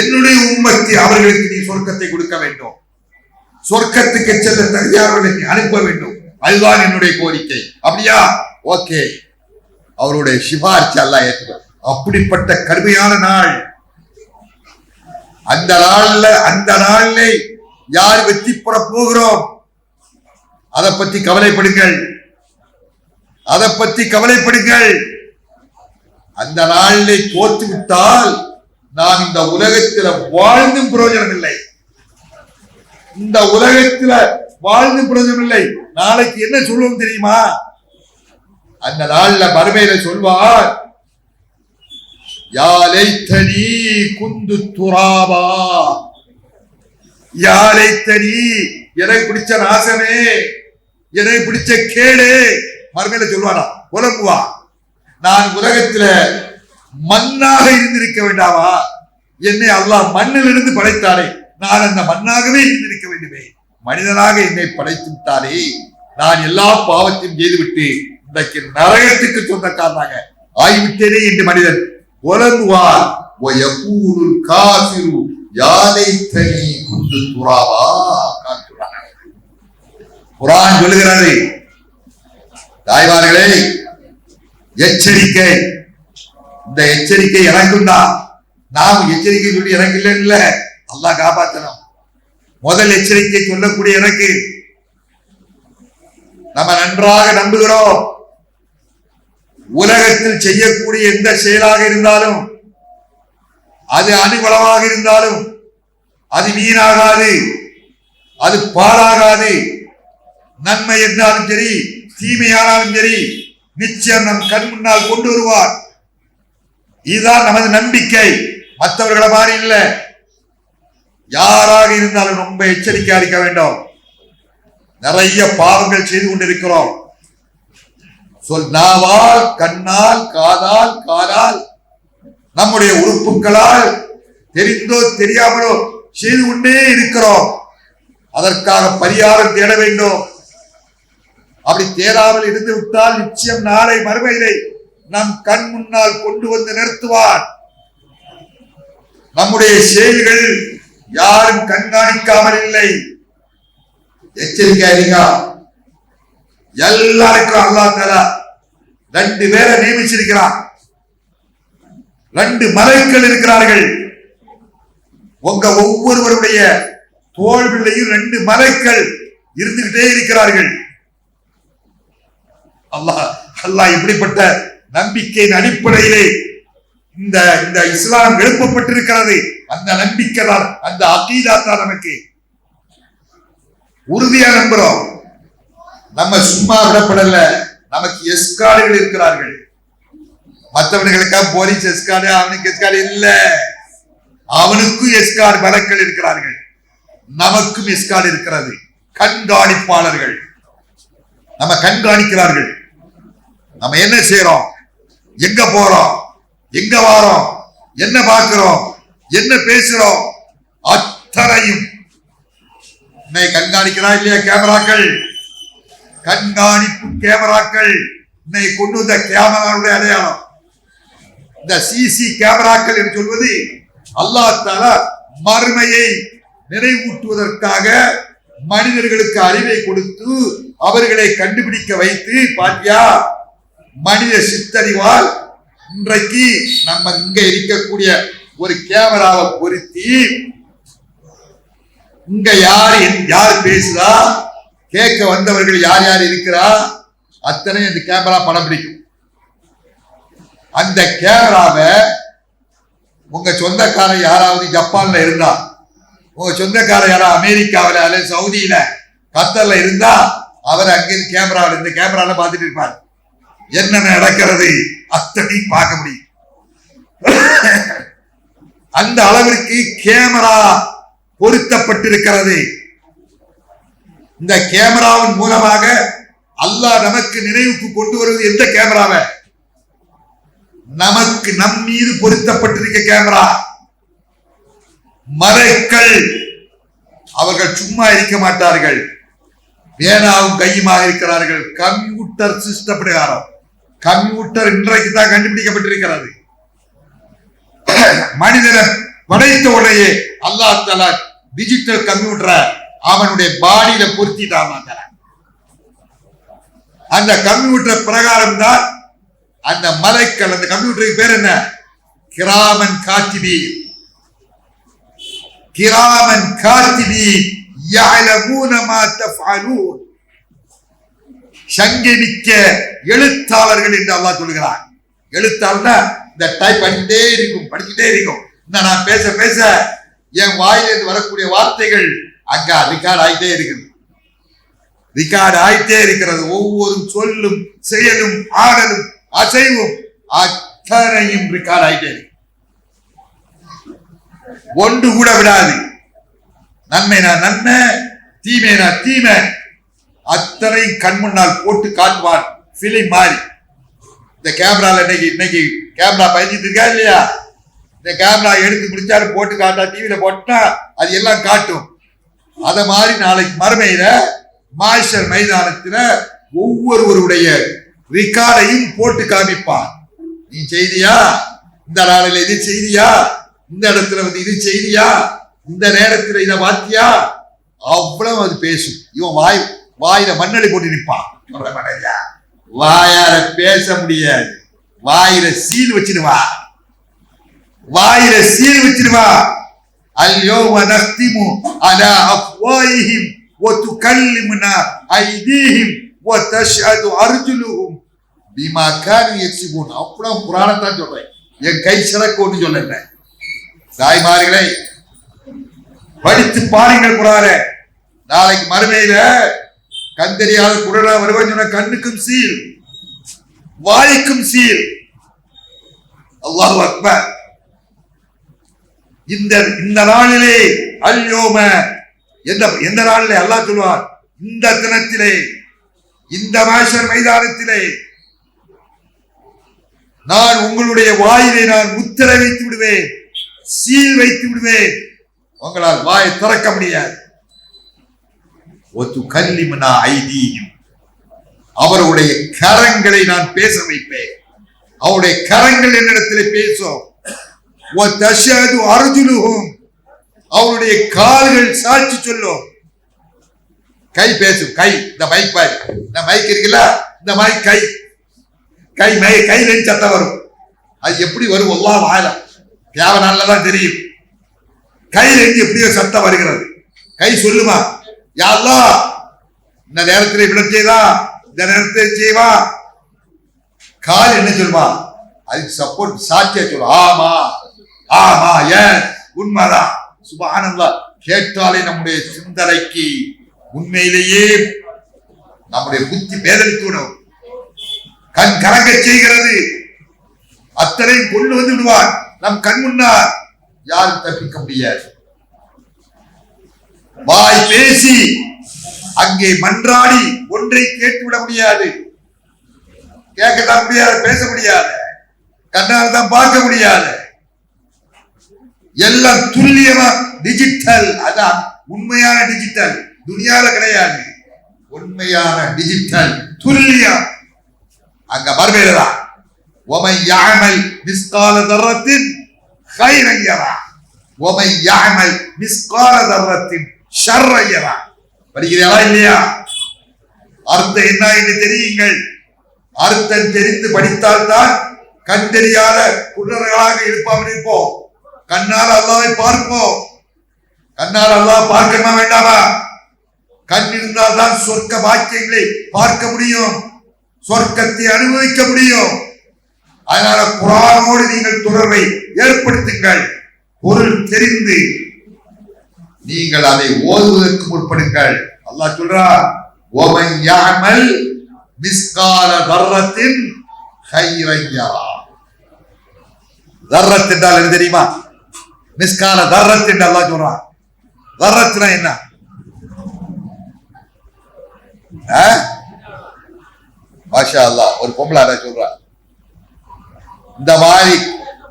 என்னுடைய உம்மத்தி அவர்களுக்கு நீ சொர்க்கத்தை கொடுக்க வேண்டும், சொர்க்கத்துக்கு செல்ல தகுதியானவர்களை நீ அனுப்ப வேண்டும். அதுதான் என்னுடைய கோரிக்கை. அப்படியா? ஓகே. அவருடைய சிபாரிசு அல்லாஹ் ஏற்றுக்கொள். அப்படிப்பட்ட கடுமையான நாள். அந்த நாளிலே யார் வெற்றி பெற போகிறோம் அதை பற்றி கவலைப்படுங்கள், அதை பற்றி கவலைப்படுங்கள். அந்த நாளிலே தோற்று விட்டால் நாம் இந்த உலகத்தில் வாழ்ந்தும் பிரயோஜனம் இல்லை, இந்த உலகத்தில் வாழ்ந்தும் பிரயோஜனம் இல்லை. நாளைக்கு என்ன சொல்லுவோம் தெரியுமா? அந்த நாள்ல மறுமையில சொல்வார், யா லைத்தனி குந்து துராபா, யா லைத்தனி, எனக்கு பிடிச்ச நாசமே, எனக்கு பிடிச்ச கேடு. மறுமையில சொல்வானா, புலம்புவா, நான் உலகத்துல மண்ணாக இருந்திருக்க வேண்டாமா? என்னை அல்லாஹ் மண்ணிலிருந்து படைத்தாரே, நான் அந்த மண்ணாகவே இருந்திருக்க வேண்டுமே. மனிதனாக என்னை படைத்து விட்டாரே, நான் எல்லா பாவத்தையும் செய்துவிட்டு இன்றைக்கு நரகத்துக்கு சொந்தக்காரனாக ஆகிவிட்டேனே என்று மனிதன் புலம்புவார். குர்ஆன் சொல்லுகிறது, தாய்மார்களே எச்சரிக்கை. இந்த எச்சரிக்கை எனக்கும் தான். நாம் எச்சரிக்கை சொல்லி எனக்கு இல்ல, அல்லாஹ் காப்பாற்றணும். முதல் எச்சரிக்கை சொல்லக்கூடிய எனக்கு நம்ம நன்றாக நம்புகிறோம், உலகத்தில் செய்யக்கூடிய எந்த செயலாக இருந்தாலும், அது அணுவளவாக இருந்தாலும் அது வீணாகாது, அது பாழாகாது. நன்மை என்றாலும் சரி, தீமையானாலும் சரி, நிச்சயம் நம் கண் முன்னால் கொண்டு வருவார். இதுதான் நமது நம்பிக்கை. மற்றவர்களை மாதிரி இல்ல. யாராக இருந்தாலும் ரொம்ப எச்சரிக்கையா இருக்க வேண்டும். நிறைய பாவங்கள் செய்து கொண்டிருக்கிறோம். நாவால், கண்ணால், காதால், காலால், நம்முடைய உறுப்புகளால் தெரிந்தோ தெரியாமலோ செய்து கொண்டே இருக்கிறோம். அதற்காக பரிகாரம் தேட வேண்டும். அப்படி தேடாமல் இருந்து விட்டால் நிச்சயம் நாளை மறுமையிலே நம் கண் முன்னால் கொண்டு வந்து நிறுத்துவார். நம்முடைய செயல்கள் யாரும் கண்காணிக்காமல் இல்லை. எச்சரிக்கையா எல்லாருக்கும் அல்லாஹ் தஆலா 2 பேரை நியமிச்சிருக்கிறான். 2 மலக்குகள் இருக்கிறார்கள். உங்க ஒவ்வொருவருடைய தோள்களிலேயும் 2 மலக்குகள் இருந்துகிட்டே இருக்கிறார்கள். அல்லாஹ் இப்படிப்பட்ட நம்பிக்கையின் அடிப்படையிலே இந்த இஸ்லாம் எழுப்பப்பட்டிருக்கிறது. அந்த நம்பிக்கை தான், அந்த அகீதா தான் நமக்கு உறுதியா நம்புறோம். நம்ம சும்மா விடப்படல. நமக்கு எஸ்கார்டுகள் இருக்கிறார்கள். மற்றவர்களுக்காக போலீஸ் எஸ்கார்டு, அவனுக்கு எஸ்கார்டு இல்ல, அவனுக்கும் எஸ்கார்டு மலக்கள் இருக்கிறார்கள். நமக்கு மிஸ்கால் இருக்கிறது. கண்காணிப்பாளர்கள் நம்ம கண்காணிக்கிறார்கள். நம்ம என்ன செய்யறோம், எங்க போறோம், எங்க வாரோம், என்ன பார்க்கிறோம், என்ன பேசுறோம், அத்தனையும் கண்காணிக்கிறா இல்லையா கேமராக்கள். கண்காணிப்பு கேமராக்கள் இன்னைக்கு கொண்டு வந்த கேமராவுடைய அடையாளம். இந்த சிசி கேமராக்கள் என்று சொல்வது அல்லாஹ் தஆலா மறுமையை நிறைவூட்டுவதற்காக மனிதர்களுக்கு அறிவை கொடுத்து அவர்களை கண்டுபிடிக்க வைத்து, பாத்தியா மனித சித்தறிவால் இன்றைக்கு நம்ம இங்க இருக்கக்கூடிய ஒரு கேமராவை பொருத்தி இங்க யார் பேசுதா, கேட்க வந்தவர்கள் யார் யார் இருக்கிறா, அத்தனை அந்த கேமரா படம் பிடிக்கும். அந்த கேமராவை உங்க சொந்தக்காரன் யாராவது ஜப்பான்ல இருந்தா, உங்க சொந்தக்காரன் யாராவது அமெரிக்காவில அல்லது சவுதியில கத்தர்ல இருந்தா, அவர் அங்கிருந்து கேமராவில் இந்த கேமரால பார்த்துட்டு இருப்பார். என்ன நடக்கிறது அத்தனையும் பார்க்க முடியும். அந்த அளவிற்கு கேமரா பொருத்தப்பட்டிருக்கிறது. இந்த கேமராவின் மூலமாக அல்லாஹ் நமக்கு நினைவுக்கு கொண்டு வருவது எந்த கேமராவை? நமக்கு நம் மீது பொருத்தப்பட்டிருக்க கேமரா. மலைக்கள் அவர்கள் சும்மா இருக்க மாட்டார்கள், பேனாவும் கையுமாக இருக்கிறார்கள். கம்ப்யூட்டர் சிஸ்டம் பிரகாரம், கம்ப்யூட்டர் இன்றைக்கு தான் கண்டுபிடிக்கப்பட்டிருக்கிறது. மனிதனை படைத்த உடனே அல்லாஹ் தஆலா டிஜிட்டல் கம்ப்யூட்டரை அவனுடைய பாடியில பொருத்திட்டாங்க. அந்த கம்ப்யூட்டர் பிரகாரம் தான் அந்த மலைக்கள், அந்த கம்ப்யூட்டருக்கு பேர் என்ன? கிராமன் காத்திபீன். கிராமன் காத்திபீன் يعلمون ما تفعلون. சங்கமிக்க எழுத்தாளர்கள் என்று அல்லாஹ் சொல்கிறான். எழுத்தாளர் இந்த டைப் பண்ணிட்டே இருக்கும், படிச்சுட்டே இருக்கும். நான் பேச பேச என் வாயிலிருந்து வரக்கூடிய வார்த்தைகள் அங்க ரெக்கார்ட் ஆகிட்டே இருக்குது, ரெக்கார்ட் ஆகிட்டே இருக்கிறது. ஒவ்வொரு சொல்லும் செயலும் ஆடலும் அசைவும் அத்தனையும் ரெக்கார்ட் ஆகிட்டே இருக்கு. ஒன்று கூட விடாது. நன்மைனா நன்மை, தீமைனா தீமை, அத்தனை கண் முன்னால் போட்டு காட்டுவான் பிலிம் மாதிரி. இந்த கேமரால இன்னைக்கு கேமரா பயந்துட்டு இருக்கா இல்லையா? இந்த கேமரா எடுத்து முடிச்சாலும் போட்டு காட்டா, டிவியில போட்டா அது எல்லாம் காட்டும். அத மாதிரி நாளைக்கு மறுமையில மாஷர் மைதானத்துல ஒவ்வொருவருடைய ரிகார்டையும் போட்டு காமிப்பான். நீ செய்தியா, இந்த நாளில் இது செய்தியா, இந்த இடத்துல வந்து இது செய்தியா, இந்த நேரத்தில் இதை வாத்தியா, அவ்வளவு அது பேசும். இவன் வாயில மண்ணடி போட்டு நிற்பான். வாயால பேச முடியாது, வாயில சீல் வச்சிருவா, வாயில சீல் வச்சிருவா. اليوم نختم على أفواههم وتكلمنا أيديهم وتشهد أرجلهم بما كانوا يكسبون. அப்புறம் குர்ஆனத்தான் சொல்றேன், என் கை சிறக்கு ஒன்று சொல்ல. தாய்மார்களே படித்து பாருங்கள் குர்ஆனை. நாளைக்கு மறுமையில கண்டறியாத குரலா வருவான் சொன்ன கண்ணுக்கும் சீல், வாய்க்கும் சீல். அல்லாஹு அக்பர். இந்த நாளிலே அல்யோம எந்த நாளிலே அல்லாஹ் சொல்வார், இந்த தினத்திலே, இந்த மாஷர் மைதானத்திலே நான் உங்களுடைய வாயிலை நான் முத்திரை வைத்து விடுவேன், சீல் வைத்து விடுவேன். உங்களால் வாயை திறக்க முடியாது. ஒத்துகல்லிமுனா ஐதீஹிம், அவருடைய கரங்களை நான் பேச வைப்பேன். அவருடைய கரங்கள் என்னிடத்திலே பேசும். وتشهد أرجلهم, அவருடைய கால்கள் சாட்சி சொல்லும். கை பேசும். கை, இந்த மைக் பாரு, இந்த மைக் இருக்குல்ல, இந்த மைக் கையில சத்தம் வரும். அது எப்படி வரும்? அல்லாஹ் ஆலம், தேவனாலதான் தெரியும். கையில எப்படியோ சத்தம் வருகிறது. கை சொல்லுமா, யா அல்லாஹ் இந்த நேரத்தில் இப்படி செய்தா, இந்த நேரத்தில் செய்வா. கால் என்ன சொல்லுமா? அதுக்கு சப்போர்ட் சாட்சியா சொல்லும். ஆமா ஆமா, ஏன் உண்மைதான். சுப்ஹானல்லாஹ். கேட்டாலே நம்முடைய சிந்தனைக்கு உண்மையிலேயே நம்முடைய புத்தி பேதலித்து விடும், கண் கலங்க செய்கிறது. அத்தனையும் கொண்டு வந்து விடுவார் நம் கண் முன்னார். யாரும் தப்பிக்க முடியாது. வாய் பேசி அங்கே மன்றாடி ஒன்றை கேட்டுவிட முடியாது, கேட்கத்தான் முடியாது, பேச முடியாது, கண்ணால் தான் பார்க்க முடியாது. எல்லாம் துல்லியமா டிஜிட்டல். அதான் உண்மையான டிஜிட்டல், துனியால கிடையாது. உண்மையான டிஜிட்டல் துல்லியம் அங்க மறுமையில்தான். وَمَنْ يَعْمَلْ مِثْقَالَ ذَرَّةٍ خَيْرًا يَرَهُ وَمَنْ يَعْمَلْ مِثْقَالَ ذَرَّةٍ شَرًّا يَرَهُ. படிக்கிறீங்களா இல்லையா? அர்த்தம் என்ன என்று தெரியுங்கள். அர்த்தம் தெரிந்து படித்தால்தான் கண் தெரியாத குருடர்களாக இருப்போம். கண்ணால் அல்லாஹ்வை பார்ப்போம். கண்ணால் அல்லாஹ் பார்க்கணுமா வேண்டாமா? கண் இருந்தால் தான் சொர்க்க பாக்கியங்களை பார்க்க முடியும், சொர்க்கத்தை அனுபவிக்க முடியும். அதனால குர்ஆனோடு நீங்கள் தொடர்பை ஏற்படுத்துங்கள். பொருள் தெரிந்து நீங்கள் அதை ஓதுவதற்கு முற்படுங்கள். அல்லாஹ் சொல்றார், وَمَنْ يَعْمَلْ مِثْقَالَ ذَرَّةٍ خَيْرًا يَرَهُ. தர்ரத் என்றால் என்ன தெரியுமா? மிஸ்கால தர்ரத் என்று அல்லாஹ் சொல்றான். தர்ரத்னா என்ன? மாஷா அல்லாஹ், ஒரு பொம்பளை அதை சொல்றான். இந்த மாதிரி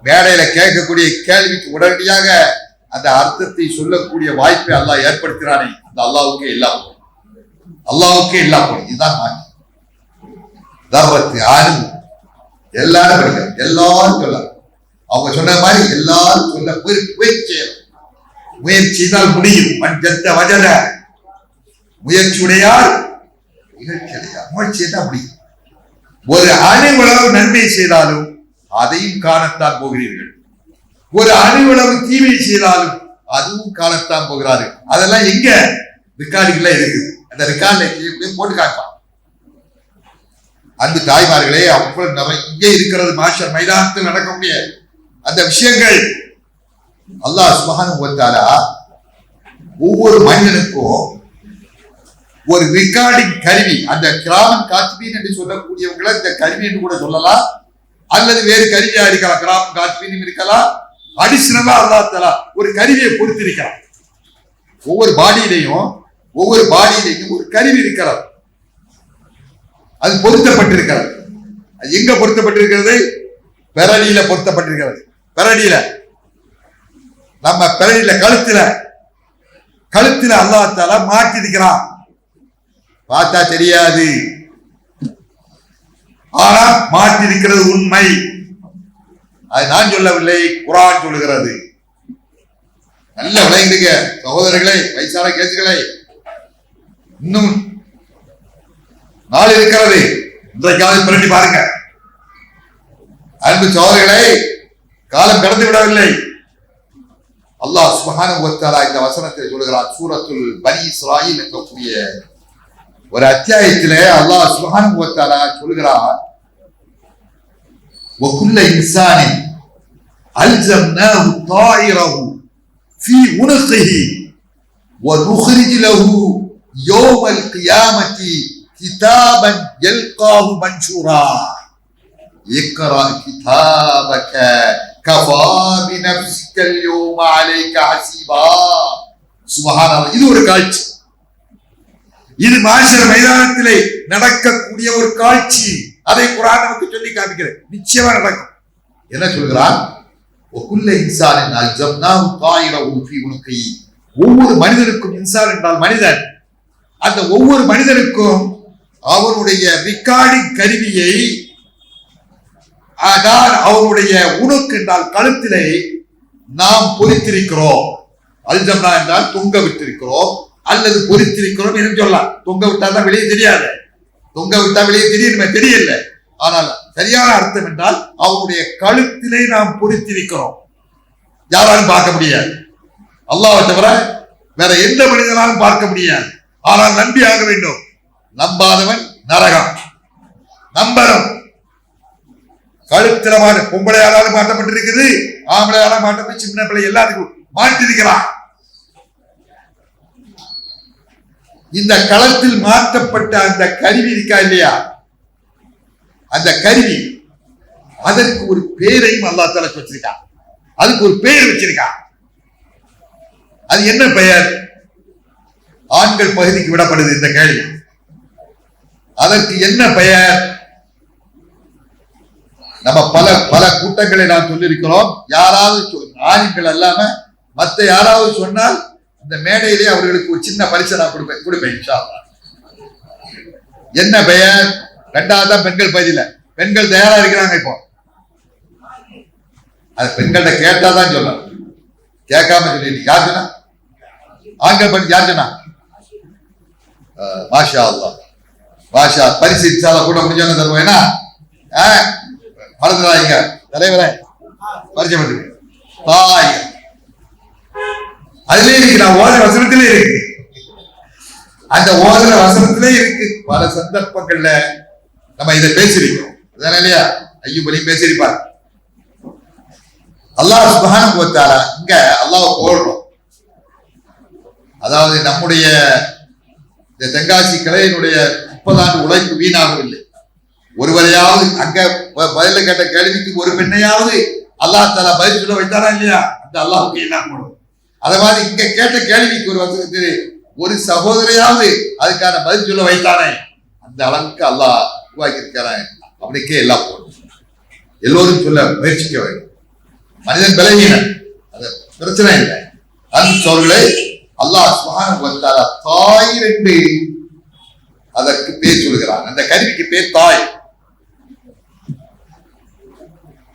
மேடையில கேட்கக்கூடிய கேள்விக்கு உடனடியாக அந்த அர்த்தத்தை சொல்லக்கூடிய வாய்ப்பை அல்லாஹ் ஏற்படுத்தினானே, அந்த அல்லாஹ்வுக்கே எல்லாம் இதுதான் மாற்றி. தர்ரத்து யாரும் எல்லாரும் படிக்க, எல்லாரும் சொல்ல, அவங்க சொன்ன மாதிரி எல்லாரும் சொல்ல முயற்சிதான் முடியும். மஞ்சத்த வஜத, முயற்சியுடையார் முயற்சியை தான் முடியும். ஒரு அணுவளவு நன்மை செய்தாலும் அதையும் காணத்தான் போகிறீர்கள், ஒரு அணுவளவு தீமை செய்தாலும் அதுவும் காணத்தான் போகிறார்கள். அதெல்லாம் எங்க ரெக்கார்டுகள்ல இருக்குது, அந்த ரெக்கார்ட்ல போட்டு காட்டுவான். அன்பு தாய்மார்களே, அவ்வளவு நிறைய இருக்கிறது. மாஷர் மைதானத்தில் நடக்கக்கூடிய அந்த விஷயங்கள் அல்லாஹ் சுப்ஹானஹு வ தஆலா ஒவ்வொரு மனிதனுக்கும் ஒரு ரெக்கார்டிங் கருவி, அந்த கிராமன் காத்திபீன் என்று சொல்லக்கூடியவங்களை இந்த கருவி என்று கூட சொல்லலாம், அல்லது வேறு கருவியா இருக்கலாம், கிராமன் காத்திபீன் இருக்கலாம். அடிஷனலா அல்லாஹ் தஆலா ஒரு கருவியை பொறுத்திருக்கிறார். ஒவ்வொரு பாடியிலையும் ஒரு கருவி இருக்கிறது, அது பொருத்தப்பட்டிருக்கிறது. அது எங்க பொருத்தப்பட்டிருக்கிறது? பெரடியில பொருத்தப்பட்டிருக்கிறது. பெரடியில, நம்ம பெரடியில கழுத்துல அல்லாஹ் தஆலா மாட்டிருக்கிறான். பார்த்தா தெரியாது, ஆனா மாட்டிருக்கிறது உண்மை. அது நான் சொல்லவில்லை, குர்ஆன் சொல்லுகிறது. நல்ல விளையாடுங்க சகோதரர்களே, வயசான கேசுகளே, இன்னும் நாள் இருக்கிறது. இன்றைக்காவது பிரட்டி பாருங்க. அன்பு சகோதரர்களே, காலம் கடந்து விடவில்லை. அல்லாஹ் சுப்ஹானஹு வ தஆலா இந்த வசனத்தை சொல்கிறான். சூரத்துல் பனி இஸ்ராயில் என்கக்கூடிய ஒரு அத்தியாயத்திலே அல்லாஹ் சுப்ஹானஹு வ தஆலா சொல்கிறான், وَكُلَّ إِنسَانٍ أَلْزَمْنَاهُ طَائِرَهُ فِي عُنُقِهِ وَنُخْرِجُ لَهُ يَوْمَ الْقِيَامَةِ كِتَابًا يَلْقَاهُ مَنشُورًا اقْرَأْ كِتَابَكَ كَفَى بِنَفْسِكَ الْيَوْمَ عَلَيْكَ حَسِيبًا. சுப்ஹானல்லாஹ். இது ஒரு காட்சி, இது மாஷர் மைதானத்திலே நடக்கக்கூடிய ஒரு காட்சி. அதை குர்ஆன் நமக்கு சொல்லி காமிக்கிறது, நிச்சயமா நடக்கும். என்ன சொல்கிறான்? وَكُلَّ إِنسَانٍ أَلْزَمْنَاهُ طَائِرَهُ فِي عُنُقِهِ. ஒவ்வொரு மனிதனுக்கும், இன்சான் என்றால் மனிதன், அந்த ஒவ்வொரு மனிதனுக்கும் அவனுடைய ரெக்கார்டிங் கருவியை, அதான் அவனுடைய உணுக்கு என்றால் கழுத்திலே நாம் பொறித்திருக்கிறோம். அல்ஜம்னா என்றால் தொங்க விட்டிருக்கிறோம் அல்லது பொறித்திருக்கிறோம் என்று சொல்லலாம். தொங்க விட்டாதான் வெளியே தெரியாது, தொங்க விட்டா வெளியே தெரியணுமே, தெரியல. ஆனால் சரியான அர்த்தம் என்றால் அவனுடைய கழுத்திலே நாம் பொறித்திருக்கிறோம். யாராலும் பார்க்க முடியாது, அல்லாஹ்வை தவிர வேற எந்த மனிதனாலும் பார்க்க முடியாது. ஆனால் நம்பி ஆக வேண்டும். நம்பாதவன் நரகம். நம்பரும் கழுத்தில பொம்பளையாலும் மாட்டப்பட்டிருக்குது, ஆம்பளையாலும் மாட்டப்பட்டு, சின்ன பிள்ளை எல்லாத்துக்கும் மாட்டிருக்கிறான். இந்த களத்தில் மாற்றப்பட்ட அந்த கருவி இருக்கா இல்லையா, அந்த கருவி, அதற்கு ஒரு பேரையும் அல்லாஹ் தஆலா வச்சிருக்கான். அதுக்கு ஒரு பெயர் வச்சிருக்கான். அது என்ன பெயர்? ஆண்கள் பகுதிக்கு விடப்படுது இந்த கேள்வி. அதற்கு என்ன பெயர்? நம்ம பல பல கூட்டங்களை நாம் சொல்லியிருக்கிறோம். யாராவது ஆண்கள் அல்லாம மற்ற யாராவது சொன்னால் அந்த மேடையிலே அவர்களுக்கு ஒரு சின்ன பரிசு நான் கொடுப்பேன் இன்ஷா அல்லாஹ். என்ன பெயர்? ரெண்டாவது தான் பெண்கள் பகுதியில. பெண்கள் தயாரா இருக்கிறாங்க. இப்போ அது பெண்கள்ட்ட கேட்டாதான் சொல்லணும், கேட்காம சொல்லி யார் சொன்னா? ஆண்கள் பகுதி யார் சொன்னா? மாஷா அல்லாஹ், மாஷா. பரிசு இன்ஷா கூட முடிஞ்சவங்க தருவோம். ஏன்னா மறந்துடாதீங்க தலைவரே, பரிச்சயம் பண்ணுங்க. தாய் அதுலயே இருக்கு, நான் ஓதுற வசனத்திலே இருக்கு, அந்த ஓதுற வசனத்திலே இருக்கு. பல சந்தர்ப்பங்கள்ல நம்ம இதை பேசிருக்கோம். அதான இல்லையா? ஐயூபலையும் பேசியிருப்பார். அல்லாஹ் சுப்ஹானஹு வ தஆலா இங்க அல்லாஹ் போடுறோம். அதாவது நம்முடைய இந்த தென்காசி கிளையினுடைய 30 ஆண்டு உழைப்பு வீணாகவில்லை. ஒருவரையாவது அங்க பதில கேட்ட கேள்விக்கு ஒரு பெண்ணையாவது அல்லாஹ் தஆலா பதில் சொல்ல வைத்தாரா இல்லையா? அந்த அல்லாஹ்வுக்கு என்ன போடும். அத மாதிரி இங்க கேட்ட கேள்விக்கு ஒரு வசனத்தில் ஒரு சகோதரியாவது அதுக்கான பதில் சொல்ல வைத்தானே, அந்த அளவுக்கு அல்லாஹ் உருவாக்கி இருக்கிறான். அப்படிக்கே எல்லாம் போடும். எல்லோரும் சொல்ல முயற்சிக்க வேண்டும். மனிதன் பலவீனன், அது பிரச்சனை இல்லை. அன்பர்களே, அல்லாஹ் சுப்ஹானஹு வ தஆலா தாய் என்று அதற்கு பேர் சொல்கிறான். அந்த கருவிக்கு பேர் தாய்.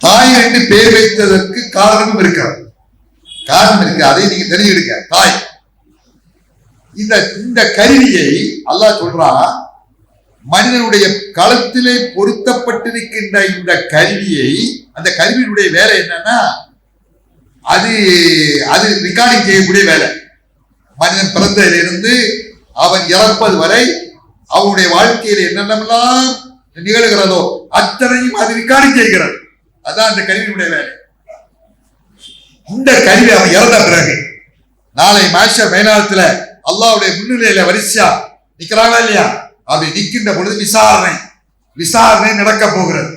தாய் என்று பேர் வைத்ததற்கு காரணமும் இருக்கிறது. காரணம் இருக்கு, அதை நீங்க தெரிஞ்சுடுங்க. தாய் இந்த கருவியை அல்லாஹ் சொல்றான், மனிதனுடைய களத்திலே பொருத்தப்பட்டிருக்கின்ற இந்த கருவியை, அந்த கருவியினுடைய வேலை என்னன்னா அது அது ரெக்கார்டிங் செய்யக்கூடிய வேலை. மனிதன் பிறந்ததிலிருந்து அவன் இறப்பது வரை அவனுடைய வாழ்க்கையில் என்னென்னலாம் நிகழ்கிறதோ அத்தனையும் அது ரெக்கார்டிங் செய்கிறது. அதான் அந்த கருவியினுடைய வேலை. இந்த கருவி அவன் இறந்த பிறகு நாளை மாஷர் மேலாளத்துல அல்லாஹ்வுடைய முன்னிலையில வரிசையா நிக்கிறாங்களா இல்லையா? அப்படி நிற்கின்ற பொழுது விசாரணை நடக்க போகிறது.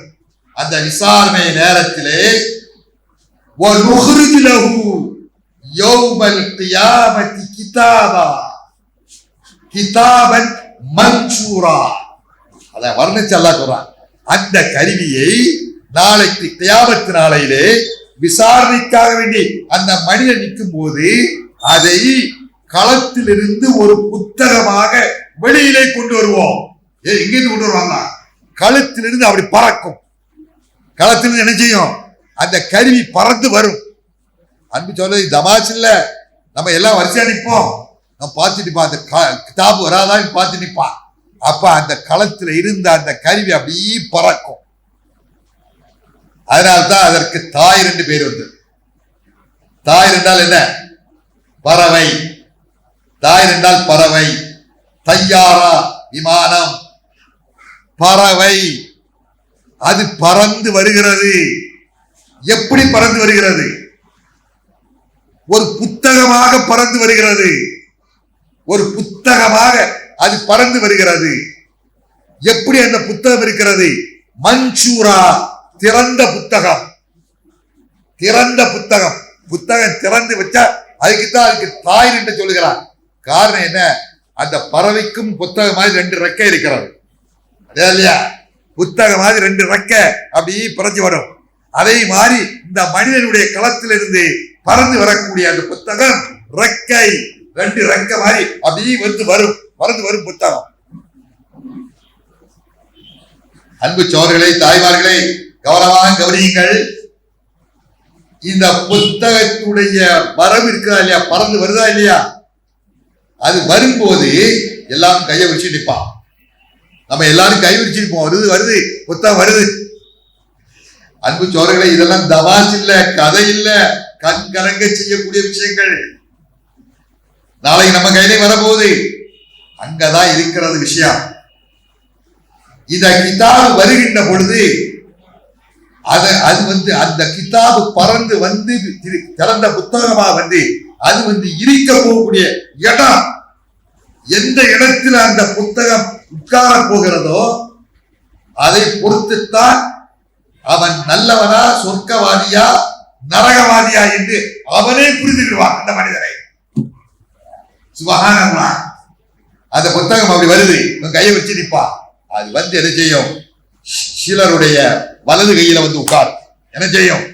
அந்த விசாரணை நேரத்திலே وَنُخْرِجُ لَهُ يَوْمَ الْقِيَامَةِ كِتَابًا مَنْشُورًا. அதை வர்ணிச்சு அல்லாஹ் சொல்றான். அந்த கருவியை நாளைக்கு கியாமத் நாளையிலே விசாரணைக்காக வேண்டி அந்த மனிதன் நிற்கும் போது அதை களத்திலிருந்து ஒரு புத்தகமாக வெளியிலே கொண்டு வருவோம். எங்கிருந்து கொண்டு வருவாங்க? களத்திலிருந்து அப்படி பறக்கும். களத்திலிருந்து என்ன செய்யும்? அந்த கருவி பறந்து வரும். அன்பு சொல்றது தமாஷ் இல்ல. நம்ம எல்லாம் வரிசையா நிற்போம், நம்ம பார்த்து நிற்பான். அந்த கிதாபு வராதான் பார்த்து நிற்பான். அப்ப அந்த களத்துல இருந்த அந்த கருவி அப்படியே பறக்கும். அதனால்தான் அதற்கு தாய் என்று பேர் வந்தது. தாய் என்றால் என்ன? பறவை. தாய் என்றால் பறவை. தையாரா விமானம், பறவை. அது பறந்து வருகிறது. எப்படி பறந்து வருகிறது? ஒரு புத்தகமாக பறந்து வருகிறது. ஒரு புத்தகமாக அது பறந்து வருகிறது. எப்படி அந்த புத்தகம் இருக்கிறது? மன்சூரா, திறந்த புத்தகம். திறந்த புத்தகம். புத்தகம் திறந்து வச்சா அதுக்குத்தான் அதுக்கு தாய் என்று சொல்லுகிறார். காரணம் என்ன? அந்த பறவைக்கும் புத்தகம் மாதிரி 2 ரெக்கை இருக்கிறது. அதே இல்லையா? புத்தகம் மாதிரி 2 ரெக்கை அப்படியே பறந்து வரும். அதே மாதிரி இந்த மனிதனுடைய களத்திலிருந்து பறந்து வரக்கூடிய அந்த புத்தகம் ரெக்கை, 2 ரெக்கை மாதிரி அப்படியே பறந்து வரும் புத்தகம். அன்பு சோர்களே, தாய்மார்களே, கவனமாக கவனியுங்கள். இந்த புத்தகத்துடைய வரவு இருக்கிறா இல்லையா? பறந்து வருதா இல்லையா? அது வரும்போது எல்லாம் கையை வச்சு நிற்பான். நம்ம எல்லாரும் கை வச்சு நிற்போம். வருது புத்தகம் வருது. அன்பு சோர்களே, இதெல்லாம் தமாஷ் இல்ல, கதை இல்ல, கண் கலங்க செய்யக்கூடிய விஷயங்கள். நாளைக்கு நம்ம கையிலே வரப்போகுது. அங்கதான் இருக்கிறது விஷயம். இந்த கிதாபு வருகின்ற பொழுது அது அந்த கிதாபு பறந்து வந்து திறந்த புத்தகமா வந்து அது இருக்க போகக்கூடிய இடம், எந்த இடத்துல அந்த புத்தகம் உட்கார போகிறதோ அதை பொறுத்துத்தான் அவன் நல்லவனா, சொர்க்கவாதியா, நரகவாதியா என்று அவனே புரிந்துவிடுவான் அந்த மனிதனை. சுபஹானல்லாஹ். அந்த புத்தகம் அப்படி வருது, உன் கையை வச்சு நிப்பா. அது வந்து என்ன செய்யும்? சிலருடைய வலது கையில வந்து உட்கார். என்ன செய்யும்?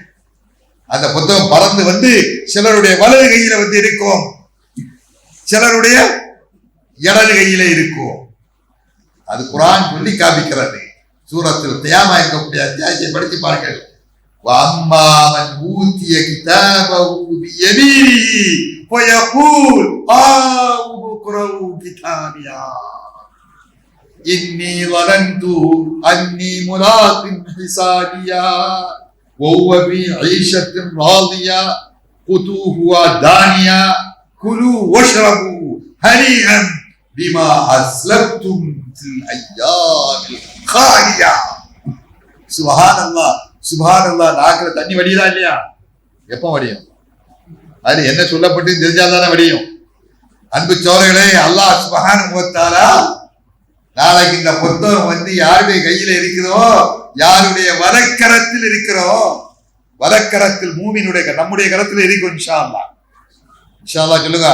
அந்த புத்தகம் பறந்து வந்து சிலருடைய வலது கையில வந்து இருக்கும், சிலருடைய இடது கையில இருக்கும். அது குர்ஆன் சொல்லி காமிக்கிறது. சூரத்துல் கியாமா இருக்கக்கூடிய அத்தியாயத்தை படித்து பாருங்கள். வஅம்மா மன் ஊதிய கிதாபஹு பியமீனிஹி ஃபயகூல் ஆஉக்ரவு கிதாபியா இன்னி ظننtu அன்னி முலாகின் ஹிசாபியா வஹுவ ஃபீ ஈஷத்தின் ராதியா குதூஹுவா தானியா குலு வஷ்ரபு ஹனீஅன் பிமா அஸ்லப்தும் ஃபில் அய்யாமில் காலியா. சுப்ஹானல்லாஹ் சுப்ஹானல்லாஹ். நாக்குல தண்ணி வடியுதா இல்லையா? எப்போ வடியும்? அது என்ன சொல்லப்பட்டு தெரிஞ்சாதானே வடியும். அன்பு சோழர்களே, அல்லாஹ் சுப்ஹானஹு வ தஆலா நாளைக்கு இந்த புத்தகம் வந்து யாருடைய கையில இருக்கிறதோ, யாருடைய வலக்கரத்தில் இருக்கிறோ, வலக்கரத்தில் மூமினுடைய நம்முடைய கரத்தில் இருக்கும். இன்ஷா அல்லாஹ், இன்ஷா அல்லாஹ் சொல்லுங்க.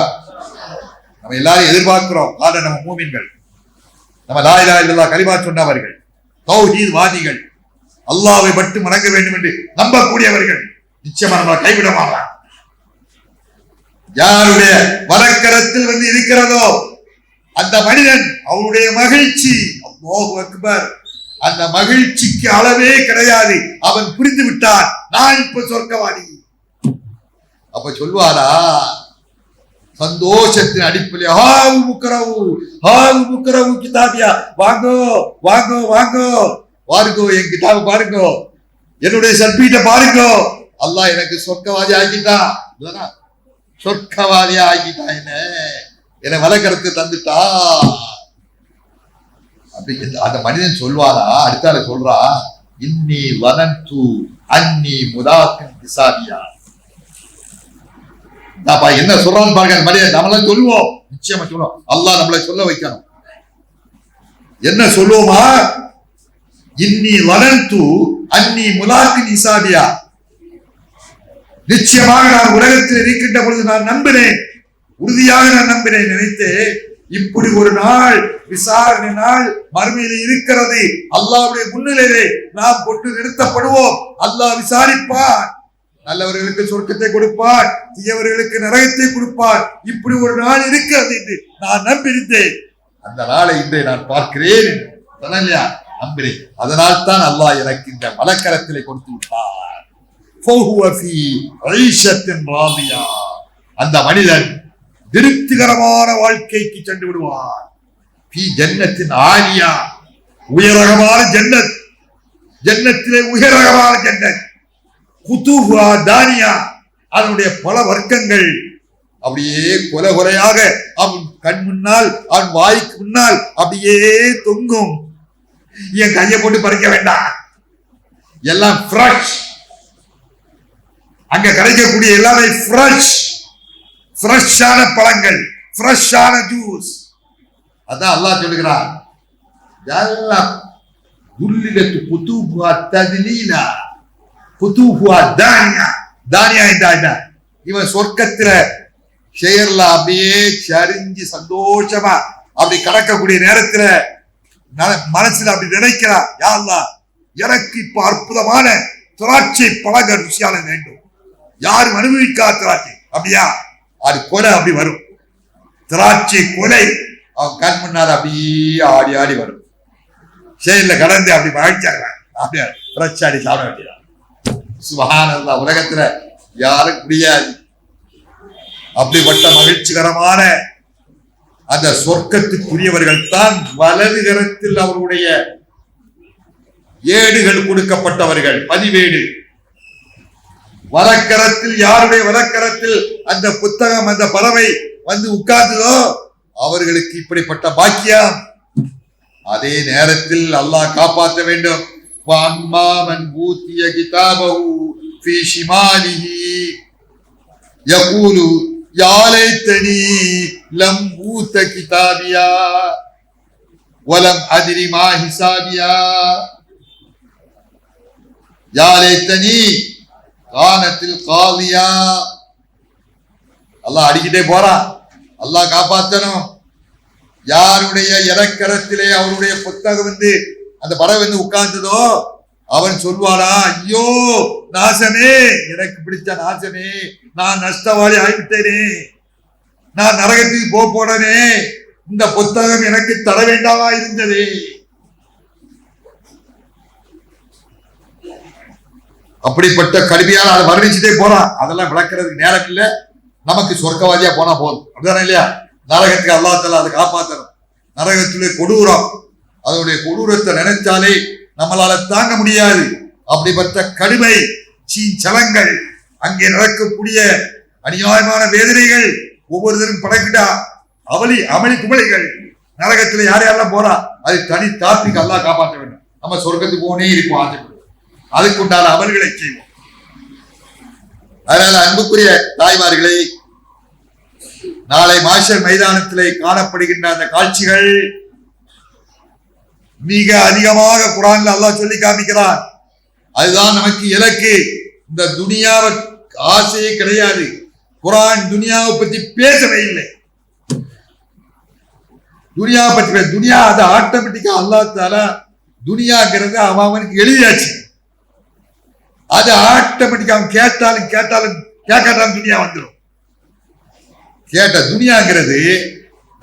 நம்ம எல்லாரும் எதிர்பார்க்கிறோம். காரணம் நம்ம மூமின்கள், நம்ம லா இலாஹா இல்லல்லாஹ் கலிமா சொன்னவர்கள், தௌஹீத் வாதிகள், அல்லாஹ்வை மட்டும் வணங்க வேண்டும் என்று நம்பக்கூடியவர்கள். நிச்சயமா நம்ம கைவிட மாட்டாங்க. யாருடைய வலக்கரத்தில் வந்து இருக்கிறதோ அந்த மனிதன் அவருடைய மகிழ்ச்சி, அல்லாஹு அக்பர், அந்த மகிழ்ச்சிக்கு அளவே கிடையாது. அவன் புரிந்து விட்டான், நான் இப்ப சொர்க்கவாதி. அப்ப சொல்வாரா சந்தோஷத்தின் அடிப்படையில், ஹாவு முக்கரவு கிதாபியா, வாங்கோ வாங்கோ வாங்கோ பாருங்கோ, என் கிதாபை பாருங்கோ, என்னுடைய சர்டிபிகேட்டை பாருங்கோ. அல்லாஹ் எனக்கு சொர்க்கவாதி ஆக்கிட்டான், சொர்க்கவாதியா ஆக்கிட்டான், என்ன வலக்கரத்தை தந்துட்டா. அப்படி அந்த மனிதன் சொல்வாரா? அடுத்தால சொல்றா, இன்னி வனந்து அன்னி முலாகின் ஹிசாபியா. என்ன சொல்றான்னு பாருங்க. மனிதன் நம்மளாம் சொல்லுவோம், நிச்சயமா சொல்லுவோம். அல்லாஹ் நம்மளை சொல்ல வைக்கணும். என்ன சொல்லுவோமா? இன்னி வனந்து அன்னி முலாகின் ஹிசாபியா. நிச்சயமாக நான் உலகத்தில் இருக்கின்ற பொழுது நான் நம்பினேன், உறுதியாக நான் நம்பினேன், நினைத்து இப்படி ஒரு நாள் விசாரணை நாள் மறுமையிலே இருக்கிறது. அல்லாஹ்வுடைய முன்னிலையிலே நாம் கொண்டு நிறுத்தப்படுவோம். அல்லாஹ் விசாரிப்பார், நல்லவர்களுக்கு சொர்க்கத்தை கொடுப்பார், தீயவர்களுக்கு நரகத்தை கொடுப்பார். இப்படி ஒரு நாள் இருக்கிறது என்று நான் நம்பியிருந்தேன். அந்த நாளை இன்றை நான் பார்க்கிறேன், நம்பினேன். அதனால் தான் அல்லாஹ் எனக்கு இந்த வலக்கரத்திலே கொடுத்து விட்டார். அந்த மனிதன் திருப்திகரமான வாழ்க்கைக்கு சென்று விடுவார். ஜன்னத்தின் ஆலியா, உயரகமான ஜன்னத், ஜன்னத்திலே உயரகமான ஜன்னத். குதூஹுவா தானியா, அதனுடைய பல வர்க்கங்கள் அப்படியே கொலை கொலையாக அவன் கண் முன்னால், அவன் வாய்க்கு முன்னால் அப்படியே தொங்கும். என் கையை போட்டு பறிக்க வேண்டாம், எல்லாம் ஃப்ரெஷ். அங்க கிடைக்கக்கூடிய எல்லாமே ஃப்ரெஷ், ஃப்ரெஷ்ஷான பழங்கள், ஃப்ரெஷ்ஷான ஜூஸ். அதான் அல்லாஹ் சொல்லுகிறான், எல்லாம் துல்லிலத்து குதூஹுவா தத்லீலா குதூஹுவா தானியா. தானியா என்ன? இவன் சொர்க்கத்துல ஷேர்ல அப்படியே சரிஞ்சு சந்தோஷமா அப்படி கடக்கக்கூடிய நேரத்துல மனசுல அப்படி நினைக்கிறான், யா அல்லாஹ், எனக்கு இப்ப அற்புதமான திராட்சை பழக ருசியான வேண்டும். யாரும் அனுபவிக்காத திராட்சை. அப்படியா? அது கொலை அப்படி வரும், திராட்சை கொலை அவன் கண் முன்னால் அப்படியே ஆடி ஆடி வரும். செயல்ல கடந்து அப்படி மகிழ்ச்சாங்க, அப்படியே திராட்சை சாப்பிட வேண்டியதான். சுப்ஹானல்லாஹ், உலகத்துல யாரும் முடியாது. அப்படிப்பட்ட மகிழ்ச்சிகரமான அந்த சொர்க்கத்துக்குரியவர்கள் தான் வலது கரத்தில் அவருடைய ஏடுகள் கொடுக்கப்பட்டவர்கள், பதிவேடு. வலக்கரத்தில், யாருடைய வலக்கரத்தில் அந்த புத்தகம், அந்த பறவை வந்து உட்கார்ந்ததோ அவர்களுக்கு இப்படிப்பட்ட பாக்கியம். அதே நேரத்தில் அல்லாஹ் காப்பாற்ற வேண்டும். வஅம்மாமன் ஊதிய கிதாபஹு ஃபீ ஷிமாலிஹி யகூலு யா லைத்தனி லம் ஊத கிதாபியா வலம் அத்ரி மா ஹிசாபியா யா லைத்தனி கானத்தில் காலியா. அல்லாஹ் அடிக்கிட்டே போறான், அல்லாஹ் காப்பாற்றணும். யாருடைய இலக்கரத்திலே அவருடைய புத்தகம் வந்து அந்த பறவை வந்து உட்கார்ந்ததோ அவன் சொல்வானா, ஐயோ நாசனே, எனக்கு பிடிச்ச நாசனே, நான் நஷ்டவாளி ஆகிவிட்டேனே, நான் நரகத்துக்கு போனே, இந்த புத்தகம் எனக்கு தர வேண்டாமா இருந்தது. அப்படிப்பட்ட கடுமையான அதை வர்ணிச்சுட்டே போறான். அதெல்லாம் விளக்குறதுக்கு நேரம் இல்லை. நமக்கு சொர்க்கவாதியா போனா போதும், அப்படிதானே இல்லையா? நரகத்துக்கு அல்லாஹ் தஆலா அதை காப்பாற்றணும். நரகத்திலே கொடூரம், அதனுடைய கொடூரத்தை நினைச்சாலே நம்மளால தாங்க முடியாது. அப்படிப்பட்ட கடுமை சலங்கள், அங்கே நடக்கக்கூடிய அநியாயமான வேதனைகள், ஒவ்வொருத்தரும் படைக்கிட்டா அமளி குமளிகள். நரகத்துல யார் யாரெல்லாம் போறா அது தனி டாபிக், அல்லாஹ் காப்பாற்ற வேண்டும். நம்ம சொர்க்கத்துக்கு போனே இருப்போம், ஆசைப்படுவோம், அதுக்குண்டான அமல்களை செய்வோம். அதனால அன்புக்குரிய தாய்மார்களை, நாளை மாஷர் மைதானத்திலே காணப்படுகின்ற அந்த காட்சிகள் மிக அதிகமாக குர்ஆன்ல அல்லாஹ் சொல்லி காமிக்கிறான். அதுதான் நமக்கு இலக்கு. இந்த துனியாவை ஆசையே கிடையாது. குர்ஆன் துனியாவை பத்தி பேசவே இல்லை. துனியாவை பத்தி துனியா அது ஆட்டோமேட்டிக்கா அல்லாஹ் தஆலா துனியாங்கிறது அவனுக்கு எழுதியாச்சு. அது ஆட்டோமேட்டிக்கா அவன் கேட்டாலும் கேட்காட்டாலும் துனியா வந்துடும். கேட்ட துனியாங்கிறது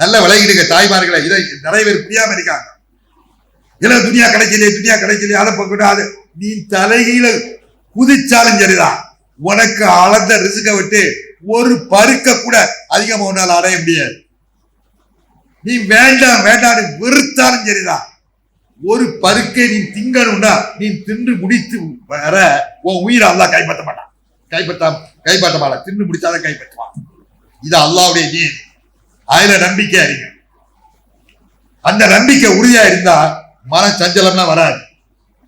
நல்ல விலகிடுங்க தாய்மார்களை. இதை நிறைய பேர் புரியாம இருக்காங்க. இல்ல துனியா கிடைக்கலையே அதை பக்கம் நீ தலைகீழ குதிச்சாலும் சரிதான், உனக்கு அளந்த ரிஸ்க விட்டு ஒரு பருக்க கூட அதிகமா உன்னால் அடைய முடியாது. நீ வேண்டாம் வெறுத்தாலும் சரிதான், ஒரு பருக்கை நீ திங்கணும்னா நீ தின்று முடித்து வர உன் உயிரை அல்லாஹ் கைப்பற்ற மாட்டான். கைப்பற்ற மாட்டான். தின்று முடிச்சாதான் கைப்பற்றுவான். இது அல்லாஹ்வுடைய நீதி. அதுல நம்பிக்கை அறிங்க. அந்த நம்பிக்கை உறுதியா இருந்தா மன சஞ்சலம்லாம் வராது,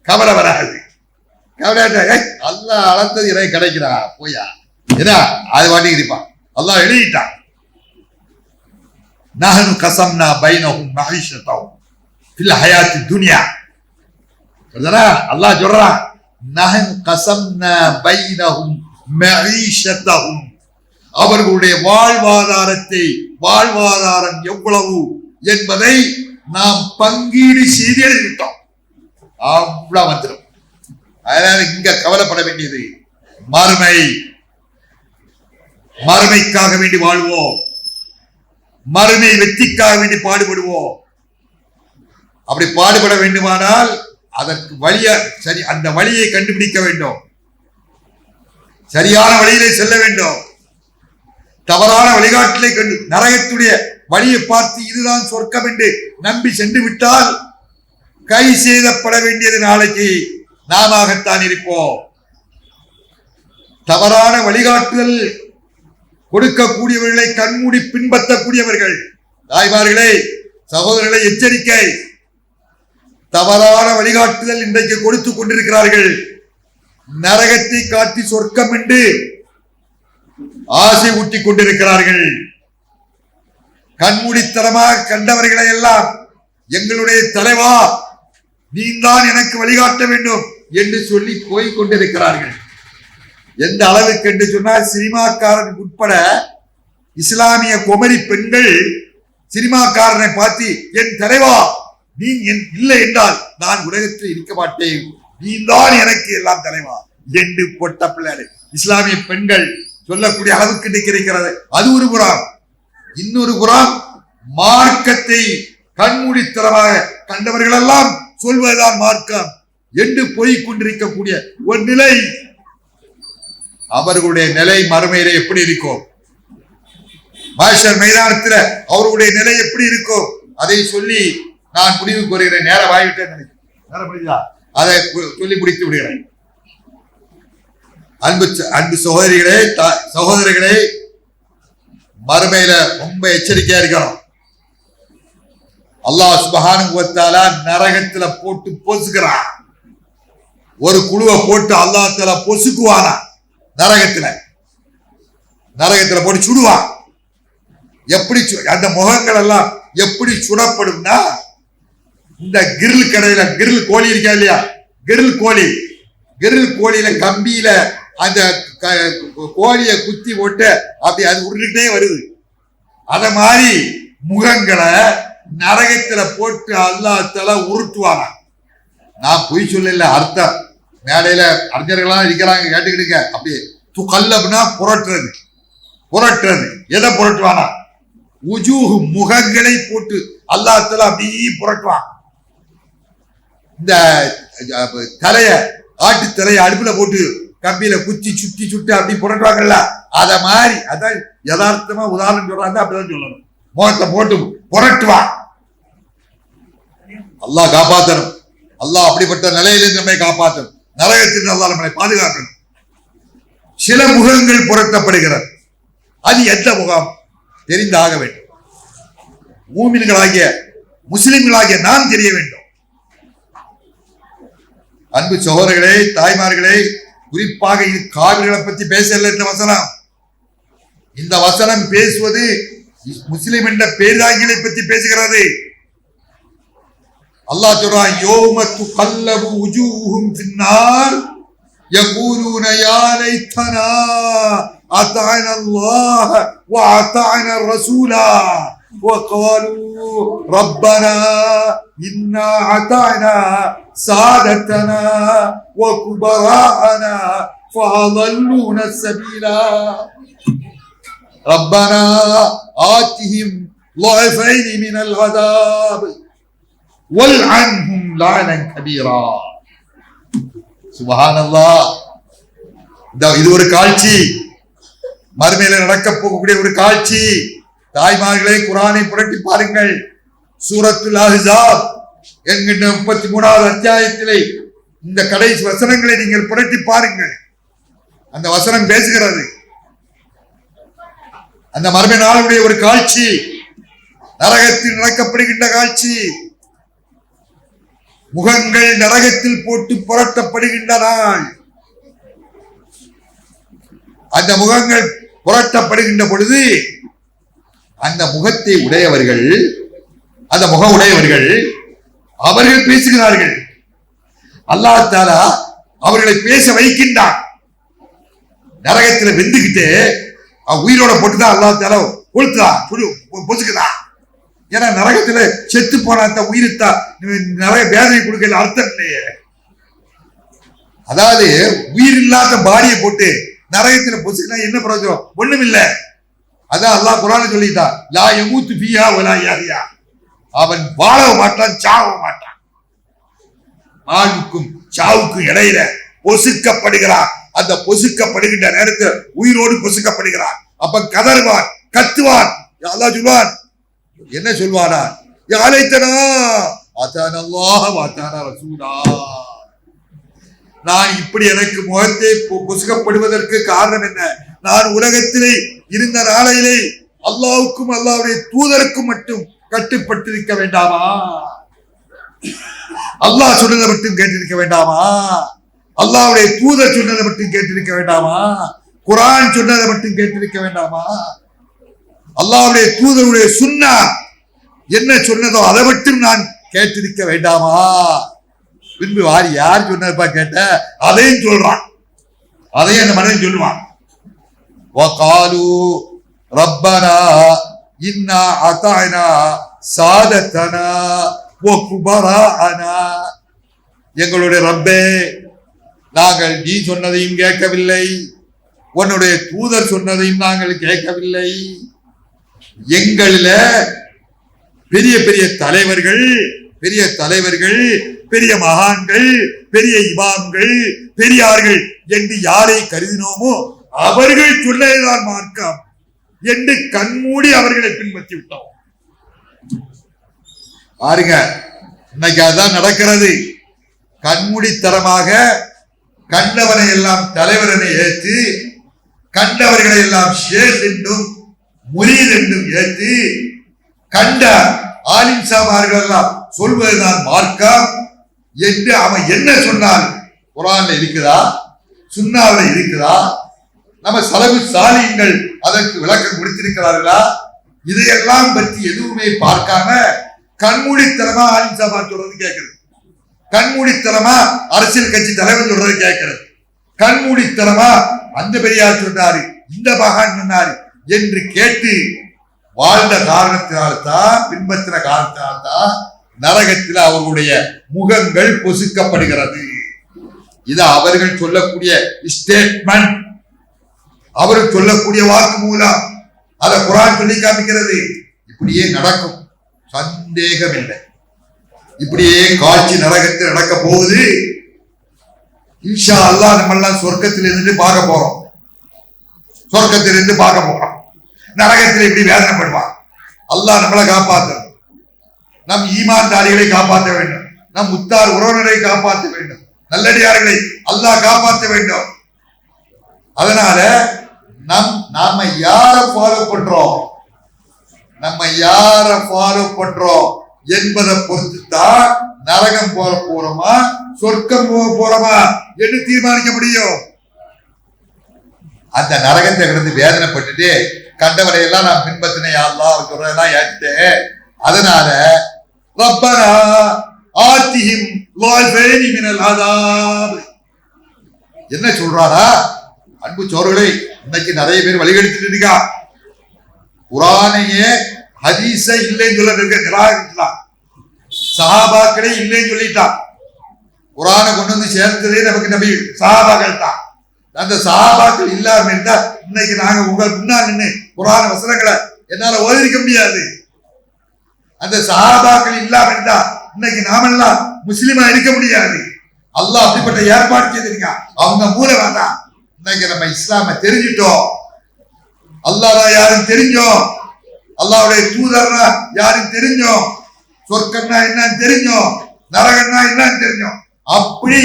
கவலை வராது. அல்லாஹ் அளந்தது எனக்கு கிடைக்கிறா போயா ஏன்னா அது வாட்டி இருப்பான். அல்லாஹ் எழுதிட்டான். நஹ்னு கஸம்னா பைனஹும் மஈஷத்தஹும் ஃபில் ஹயாத்தி துன்யா. அல்லாஹ் சொல்றான், நஹ்னு கஸம்னா பைனஹும் மஈஷத்தஹும், அவர்களுடைய வாழ்வாதாரம் எவ்வளவு என்பதை நாம் பங்கீடு செய்து எழுதிவிட்டோம். அவ்வளவு வந்துடும். அதனால இங்க கவலைப்பட வேண்டியது மறுமைக்காக வேண்டி வாழ்வோம், மறுமை வெற்றிக்காக வேண்டி பாடுபடுவோம். அப்படி பாடுபட வேண்டுமானால் அதற்கு சரி, அந்த வழியை கண்டுபிடிக்க வேண்டும், சரியான வழியிலே செல்ல வேண்டும். தவறான வழிகாட்டிலே கண்டு நரகத்துடைய வழியை பார்த்து இதுதான் சொர்க்கம் என்று நம்பி சென்று விட்டால் கை செய்தப்பட வேண்டியது நாளைக்கு நாமத்தான் இருப்போம். தவறான வழிகாட்டுதல் கொடுக்கக்கூடியவர்களை கண்மூடி பின்பற்றக்கூடியவர்கள், தாய்மார்களே, சகோதரர்களை, எச்சரிக்கை. தவறான வழிகாட்டுதல் இன்றைக்கு கொடுத்துக் கொண்டிருக்கிறார்கள். நரகத்தை காட்டி சொர்க்கம் என்று ஆசை ஊட்டிக் கொண்டிருக்கிறார்கள். கண்மூடித்தனமாக கண்டவர்களை எல்லாம் எங்களுடைய தலைவா நீதான் எனக்கு வழிகாட்ட வேண்டும் என்று சொல்லி போய் கொண்டிருக்கிறார்கள். எந்த அளவுக்கு என்று சொன்னால், சினிமாக்காரன் உட்பட இஸ்லாமிய குமரி பெண்கள் சினிமாக்காரனை பார்த்து, என் தலைவா நீ இல்லை என்றால் நான் உலகத்தில் இருக்க மாட்டேன், நீ தான் எனக்கு எல்லாம் தலைவா என்று பொட்ட பிள்ளை இஸ்லாமிய பெண்கள் சொல்லக்கூடிய அளவுக்கு இருக்கிறது. அது ஒரு புறம். இன்னொரு புறம் மார்க்கத்தை கண்மூடித்தனமாக கண்டவர்கள் எல்லாம் சொல்வதுதான் மார்க்கம் என்று போய் கொண்டிருக்கக்கூடிய ஒரு நிலை. அவர்களுடைய நிலை மறுமையிலே எப்படி இருக்கும்? மாஷர் மைதானத்தில் அவர்களுடைய நிலை எப்படி இருக்கும்? அதை சொல்லி நான் முடிவு கூறுகிறேன். நேரம் ஆகிவிட்டேன் நினைக்கிறேன். அதை சொல்லி முடித்து விடுகிறேன். அன்பு சகோதரிகளே, மறுமையில ரொம்ப எச்சரிக்கையா இருக்கணும். அல்லாஹ் சுப்ஹானஹு வ தஆலா நரகத்துல போட்டு பொசுக்கிறான். ஒரு குழுவை போட்டு அல்லாஹ் தஆலா பொசுக்குவானா. நரகத்துல போட்டு சுடுவான். எப்படி அந்த முகங்கள் எல்லாம் எப்படி சுடப்படும்னா, இந்த கிரில் கடையில கிரில் கோழி இருக்கா இல்லையா, கிரில் கோழியில கம்பியில அந்த கோழியை குத்தி போட்டு அப்படி அது உருண்டுட்டே வருது. அத மாதிரி முகங்களை நரகத்துல போட்டு அல்லாஹ் தஆலா உருட்டுவானா. நான் பொய் சொல்லல, அர்த்தம். மேடையில அறிஞர்கள்லாம் இருக்கிறாங்க, கேட்டுக்கிடுங்க. அப்படி துகல்லப்னா புரட்டுறது. எதை புரட்டுவானா? உஜூஹ் முகங்களை போட்டு அல்லாஹ் தஆலா அப்படியே புரட்டுவான். இந்த தலைய ஆட்டு தலைய அடுப்புல போட்டு கம்பியில குத்தி சுட்டு அப்படி புரட்டுவாங்கல்ல, அத மாதிரி. அதான் யதார்த்தமா உதாரணம் சொல்றாங்க, அப்படிதான் சொல்லணும். முகத்தை போட்டு புரட்டுவான். அல்லாஹ் காப்பாற்றணும். அல்லாஹ் அப்படிப்பட்ட நிலையிலிருந்து நம்மை காப்பாற்றணும். நரகத்திலிருந்து அல்லாஹ் நம்மளை பாதுகாக்கணும். சில முகங்கள் புரட்டப்படுகிறது. அது எந்த முகம் தெரிந்தாக வேண்டும். மூமின்களாகிய முஸ்லிம்களாகிய நாம் தெரிய வேண்டும். அன்பு சகோதரர்களே, தாய்மார்களே, குறிப்பாக இது காவிர்களை பற்றி பேசல இந்த வசனம். இந்த வசனம் பேசுவது முஸ்லிம் என்ற பேராங்கிகளை பற்றி பேசுகிறது. அல்லாஹ் சொல்றான், யௌம துகல்லபு உஜூஹும் ஃபின்னார் யகூலூன யா லைத்தனா அதானா அல்லாஹ் வ அதானா ரசூலா وقالوا ربنا إنا أطعنا سادتنا وكبراءنا فأضلونا السبيلا ربنا آتهم ضعفين من العذاب والعنهم لعنا كبيرا. سبحان الله. இது ஒரு காட்சி, மறுமையில நடக்க போகக்கூடிய ஒரு காட்சி. தாய்மார்களே, குர்ஆனை புரட்டி பாருங்கள். சூரத்துல் அஹ்ஸாப் என்கின்ற 33வது அத்தியாயத்திலே இந்த கடைசி வசனங்களை நீங்கள் புரட்டி பாருங்கள். அந்த வசனம் பேசுகிறது. அந்த மறுமை நாளுடைய ஒரு காட்சி, நரகத்தில் நடக்கப்படுகின்ற காட்சி. முகங்கள் நரகத்தில் போட்டு புரட்டப்படுகின்ற நாள். அந்த முகங்கள் புரட்டப்படுகின்ற பொழுது அந்த முகத்தை உடையவர்கள், அந்த முக உடையவர்கள் அவர்கள் பேசுகிறார்கள். அல்லாஹ் தஆலா அவர்களை பேச வைக்கின்றான். நரகத்தில் வெந்துகிட்டு உயிரோட போட்டுதான் அல்லாஹ் தஆலா கொளுத்துதான், பொசுக்குதான். ஏன்னா நரகத்துல செத்து போன அந்த உயிர்த்தா நிறைய வேதனை கொடுக்கல, அர்த்தம் இல்லையே. அதாவது உயிர் இல்லாத பாடியை போட்டு நரகத்துல பொசுக்குனா என்ன பிரயோஜனம்? ஒண்ணும் இல்லை. அதான் அல்லாஹ் குர்ஆன்ல சொல்லிட்டான், லா யமூத்து ஃபீஹா வலா யஹ்யா. அவன் வாழ மாட்டான், சாவ மாட்டான். வாழ்வுக்கும் சாவுக்கும் இடையில பொசுக்கப்படுகிறான். அந்த பொசுக்கப்படுகின்ற நேரத்தில் உயிரோடு பொசுக்கப்படுகிறான். அப்ப கதறுவான், கத்துவான். அல்லாஹ் சொல்வான், என்ன சொல்வானா? யா லைத்தனா அதானா அல்லாஹ் வ அதானா ரசூலா. நான் இப்படி எனக்கு முகத்தை பொசுக்கப்படுவதற்கு காரணம் என்ன? நான் உலகத்திலே இருந்த நாளையிலே அல்லாஹ்வுக்கும் அல்லாஹ்வுடைய தூதருக்கும் மட்டும் கட்டுப்பட்டிருக்க வேண்டாமா? அல்லாஹ் சொன்னதை மட்டும் கேட்டிருக்க வேண்டாமா? அல்லாஹ்வுடைய தூதர் சொன்னதை மட்டும் கேட்டிருக்க வேண்டாமா? குர்ஆன் சொன்னதை மட்டும் கேட்டிருக்க வேண்டாமா? அல்லாஹ்வுடைய தூதருடைய சுன்னா என்ன சொன்னதோ அதை மட்டும் நான் கேட்டிருக்க வேண்டாமா? பின்பு வாரி யார் சொன்னதுப்பா கேட்ட, அதையும் சொல்றான். அதையும் அந்த மனிதன் சொல்லுவான். وقالوا ربنا إنا أطعنا سادتنا وكبراءنا. எங்களுடைய ரப்பே, நாங்கள் நீ சொன்னதையும் கேட்கவில்லை, உன்னுடைய தூதர் சொன்னதையும் நாங்கள் கேட்கவில்லை. எங்களில பெரிய பெரிய தலைவர்கள், பெரிய மகான்கள், பெரிய இமாம்கள், பெரியார்கள் என்று யாரை கருதினோமோ அவர்கள் சொன்னதுதான் மார்க்கம் என்று கண்மூடி அவர்களை பின்பற்றி விட்டோம். பாருங்க, இன்னைக்கு அதுதான் நடக்கிறது. கண்மூடித்தனமாக கண்டவனை எல்லாம் தலைவரனை ஏற்று, கண்டவர்களை எல்லாம் ஷேக் என்றும் முரீத் என்றும் ஏற்று, கண்ட ஆலிம் சாமார்கள் எல்லாம் சொல்வதுதான் மார்க்கம் என்று அவன் என்ன சொன்னால் குர்ஆன்ல இருக்குதா, சுன்னாவில் இருக்குதா, நம்ம சலஃபு சாலிஹீன்கள் அதற்கு விளக்கம் கொடுத்திருக்கிறார்களா? இதையெல்லாம் பற்றி எதுவுமே பார்க்காம கண்மூடித்தனமா ஆலிம் சாமார் சொல்றது கேட்கிறது, கண்மூடித்தனமா அரசியல் கட்சி தலைவர் சொல்றது கேட்கிறது, கண்மூடித்தனமா அந்த பெரியார் சொன்னாரு, இந்த மகான் சொன்னாரு என்று கேட்டு வாழ்ந்த காரணத்தினால்தான், பின்பற்றின காரணத்தினால்தான் நரகத்தில் அவர்களுடைய முகங்கள் பொசுக்கப்படுகிறது. இது அவர்கள் சொல்லக்கூடிய ஸ்டேட்மெண்ட், அவர்கள் சொல்லக்கூடிய வாக்கு மூலம். அதை குர்ஆன் சொல்லி காமிக்கிறது. இப்படியே நடக்கும், சந்தேகம் இல்லை. இப்படியே காட்சி நரகத்தில் நடக்க போகுது. இன்ஷா அல்லாஹ் நம்ம எல்லாம் சொர்க்கத்தில் இருந்து பார்க்க போறோம். சொர்க்கத்தில் இருந்து பார்க்க போறோம். நரகத்தில் இப்படி வேதனைப்படுவான். அல்லாஹ் நம்மளை காப்பாற்றணும். நம் ஈமான்தாரிகளை காப்பாற்ற வேண்டும். நம் முத்தார் உறவினரை காப்பாற்ற வேண்டும். நல்லடியார்களை அல்லாஹ் காப்பாற்ற வேண்டும். அதனால நாம யார ஃபாலோ பண்றோம், நம்ம யார ஃபாலோ பண்றோம் என்பதை பொறுத்து தான் நரகம் போற போறோமா சொர்க்கம் போக போறோமா என்று தீர்மானிக்க முடியும். அந்த நரகத்தை கிடந்து வேதனைப்பட்டுட்டு கண்டவரை எல்லாம் நான் பின்பற்றினேன், அல்லாஹ் சொல்றதெல்லாம் ஏற்றுட்டேன். அதனால ரப்பனா ஆத்திஹிம் ضعفين من العذاب என்ன சொல்றாரா? அன்பு சோர்களே, இன்னைக்கு நிறைய பேர் வழிகெடுத்துட்டு இருக்கா. குர்ஆனையே ஹதீஸ இல்லைன்னு சொல்ல நிராகரிக்கலாம். சஹாபாக்களே இல்லைன்னு சொல்லிட்டான். குர்ஆனை கொண்டு வந்து சேர்த்ததே நமக்கு நபி சஹாபாக்கள் தான். அந்த சஹாபாக்கள் இல்லாம இருந்தா இன்னைக்கு நாங்க உங்கள் முன்னால் நின்று குர்ஆன் வசனங்களை என்னால ஓதிக்க முடியாது. அந்த சஹாபாக்கள் இல்லாம இருந்தா இன்னைக்கு நாமெல்லாம் முஸ்லிமா இருக்க முடியாது. அல்லாஹ் அப்படிப்பட்ட ஏற்பாடு செய்திருக்கான். அவங்க மூலம் தான் இன்னைக்கு நம்ம இஸ்லாமை தெரிஞ்சிட்டோம். அல்லாஹ் யாரும் தெரிஞ்சோம், அல்லாஹ்வுடைய தூதர்னா யாரும் தெரிஞ்சோம், சொர்க்கம்னா என்னன்னு தெரிஞ்சோம், நரகம்னா என்னன்னு தெரிஞ்சோம். அப்படி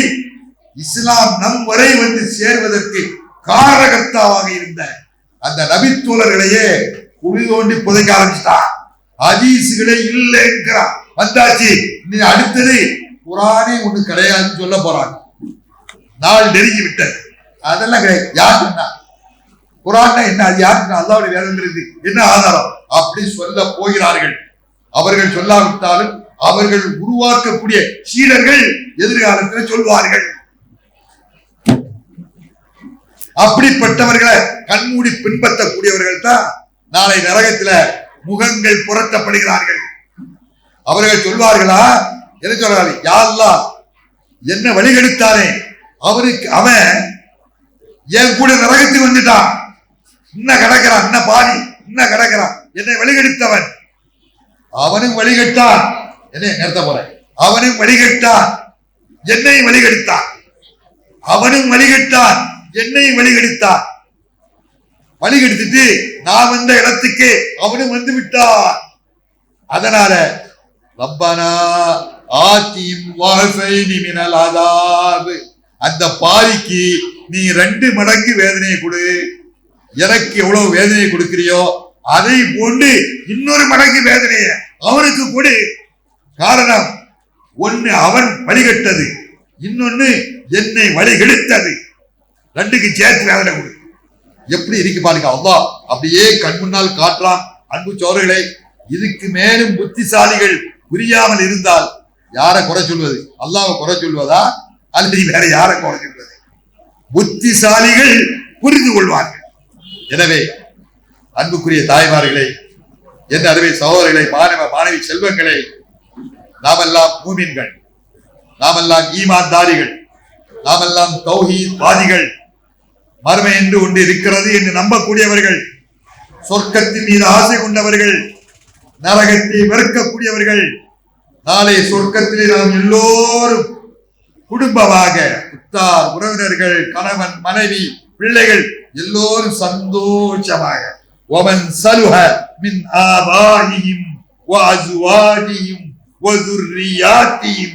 இஸ்லாம் நம் வரை வந்து சேர்வதற்கு காரகர்த்தாவாக இருந்த அந்த நபித்தோழர்களையே குழி தோண்டி புதைக்க ஆரம்பிச்சிட்டான். ஹதீஸ்களே இல்லைங்கிறான். வந்தாச்சு, நீ அடுத்தது குர்ஆனே ஒண்ணு கிடையாதுன்னு சொல்ல போறாங்க. நாள் நெருங்கி விட்டது. அதெல்லாம் கிடையாது. யார் சொன்னா குர்ஆன் என்ன, அது யாருன்னா அல்லாஹ்வுடைய வேதம் இருக்கு, என்ன ஆதாரம் அப்படி சொல்ல போகிறார்கள். அவர்கள் சொல்லாவிட்டாலும் அவர்கள் உருவாக்கக்கூடிய சீடர்கள் எதிர்காலத்தில் சொல்வார்கள். அப்படிப்பட்டவர்களை கண்மூடி பின்பற்றக்கூடியவர்கள் தான் நாளை நரகத்துல முகங்கள் புரட்டப்படுகிறார்கள். அவர்கள் சொல்வார்களா, என்ன சொல்றாரு? யா அல்லாஹ், என்ன வழிகெடுத்தானே அவருக்கு, அவன் என் கூட நரகத்துக்கு வந்துட்டான், இன்னும் கிடக்கிறான், இன்னும் பாதி இன்னும் கிடக்கிறான், என்னை வழிகெடுத்தவன், அவனும் வழிகெட்டான், என்னை நிறுத்த போறேன், அவனும் வழிகெட்டான், என்னை வழிகெடுத்தான், அவனும் வழிகெட்டான், என்னை வழிகெடுத்தான். வழிகெடுத்துட்டு நான் வந்த இடத்துக்கு அவனும் வந்து விட்டான். அதனால ரப்பனா ஆத்திம் வாஃபைனி மினல் அதாப், அந்த பாவிக்கு நீ 2 மடங்கு வேதனையை கொடு. எனக்கு எவ்வளவு வேதனையை கொடுக்கிறியோ அதை போன்று இன்னொரு மடங்கு வேதனையை அவனுக்கு கொடு. காரணம், ஒன்னு அவன் வழிகட்டது, இன்னொன்னு என்னை வழிகெடுத்தது. 2க்கு சேர்த்து வேதனை கொடு. எப்படி இருக்கு பாருங்க. அல்லாஹ் அப்படியே கண் முன்னால் காட்டுறான். அன்பு சோழர்களே, இதுக்கு மேலும் புத்திசாலிகள் புரியாமல் இருந்தால் யாரை குறை சொல்வது? அல்லாஹ்வை குறை சொல்வதா அல்லது வேற யாரை குறை சொல்வது? புத்திசாலிகள் புரிந்து கொள்வார்கள். எனவே அன்புக்குரிய தாய்மார்களே, என் அருமை சகோதரர்களை, மாணவி செல்வங்களே, நாமெல்லாம் மூமின்கள், நாமெல்லாம் ஈமான்தாரிகள், நாமெல்லாம் தௌஹீத் வாதிகள், மறுமை என்று ஒன்று இருக்கிறது என்று நம்பக்கூடியவர்கள், சொர்க்கத்தின் மீது ஆசை கொண்டவர்கள், நரகத்தை வெறுக்கக்கூடியவர்கள். நாளை சொர்க்கத்திலே நாம் எல்லோரும் குடும்பமாக, உத்தார் உறவினர்கள், கணவன் மனைவி பிள்ளைகள் எல்லோரும் சந்தோஷமாக وَمَنْ صَلُحَ مِنْ آبَائِهِمْ وَأَزْوَاجِهِمْ وَذُرِّيَّاتِهِمْ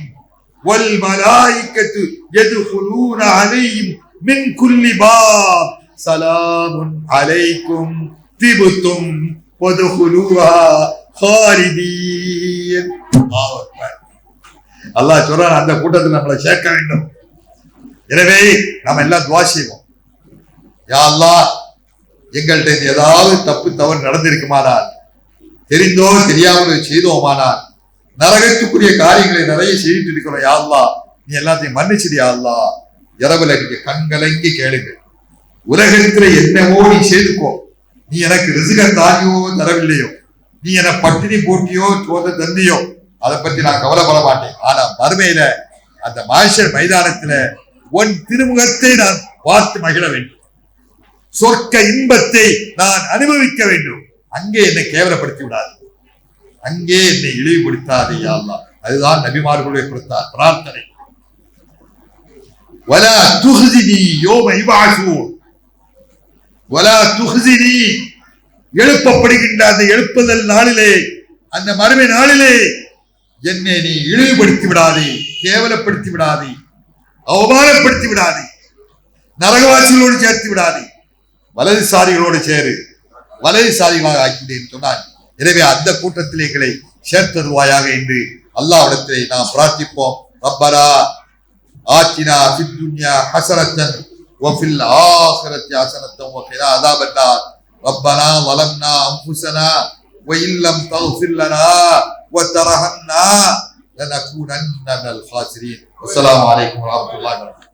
وَالْمَلَائِكَةُ يَدْخُلُونَ عَلَيْهِمْ مِنْ كُلِّ بَابٍ سَلَامٌ عَلَيْكُمْ طِبْتُمْ وَادْخُلُوهَا خَالِدِينَ. அல்லாஹ் சொல்றான், அந்த கூட்டத்தில் நம்மளை சேர்க்க வேண்டும். எனவே நம்ம எல்லாம் துஆ செய்வோம். யா அல்லாஹ், எங்கள்கிட்ட ஏதாவது தப்பு தவறு நடந்திருக்குமானால், தெரிந்தோ தெரியாமலோ செய்தோமானால், நரகத்துக்குரிய காரியங்களை நிறைய செய்துட்டு இருக்கிறோம். யா அல்லாஹ், நீ எல்லாத்தையும் மன்னிச்சிடு. யா அல்லாஹ், இரவுல நீங்க கண்கலங்கி கேளுங்க. உலகத்துல என்னவோ நீ செய்துக்கோ, நீ எனக்கு ரிஸ்க தாரியோ தரவில்லையோ, நீ என பட்டினி போட்டியோ சோத தந்தியோ அதை பத்தி நான் கவலைப்பட மாட்டேன். ஆனா மறுமையில அந்த மாஷர் மைதானத்துல உன் திருமுகத்தை நான் பார்த்து மகிழ வேண்டும், சொர்க்க இன்பத்தை நான் அனுபவிக்க வேண்டும். அங்கே என்னை கேவலப்படுத்தி விடாது, அங்கே என்னை இழிவுபடுத்தாதே யா அல்லாஹ். அதுதான் நபிமார்களுடைய பிரார்த்தனை. வலா துஹ்ஸினி யௌம யுபஅஸூன், வலா துஹ்ஸினி, எழுப்பப்படுகின்ற அந்த எழுப்புதல் நாளிலே, அந்த மறுமை நாளிலே என்னை நீ இழிவுபடுத்தி விடாதே, கேவலப்படுத்தி விடாதே, அவமானப்படுத்தி விடாதே, நரகவாசிகளோடு சேர்த்து விடாதே, வலதுசாரிகளோடு சேரு, வலதுசாரிகளாக ஆக்கிவிட்டேன் சொன்னான். எனவே அந்த கூட்டத்திலே எங்களை சேர்த்தருவாயாக என்று அல்லாஹ்விடத்திலே நாம் பிரார்த்திப்போம். ரப்பனா ஆத்தினா ஃபித் துன்யா ஹஸனத்தன் வ ஃபில் ஆখিরাতি ஹஸனத்தன் வ கினா அஸாபன்னார். ரப்பனா ظلمنا انفسنا وان لم تغفر لنا وترحمنا لنكونن من الخاسرين. والسلام عليكم ورحمة الله وبركاته.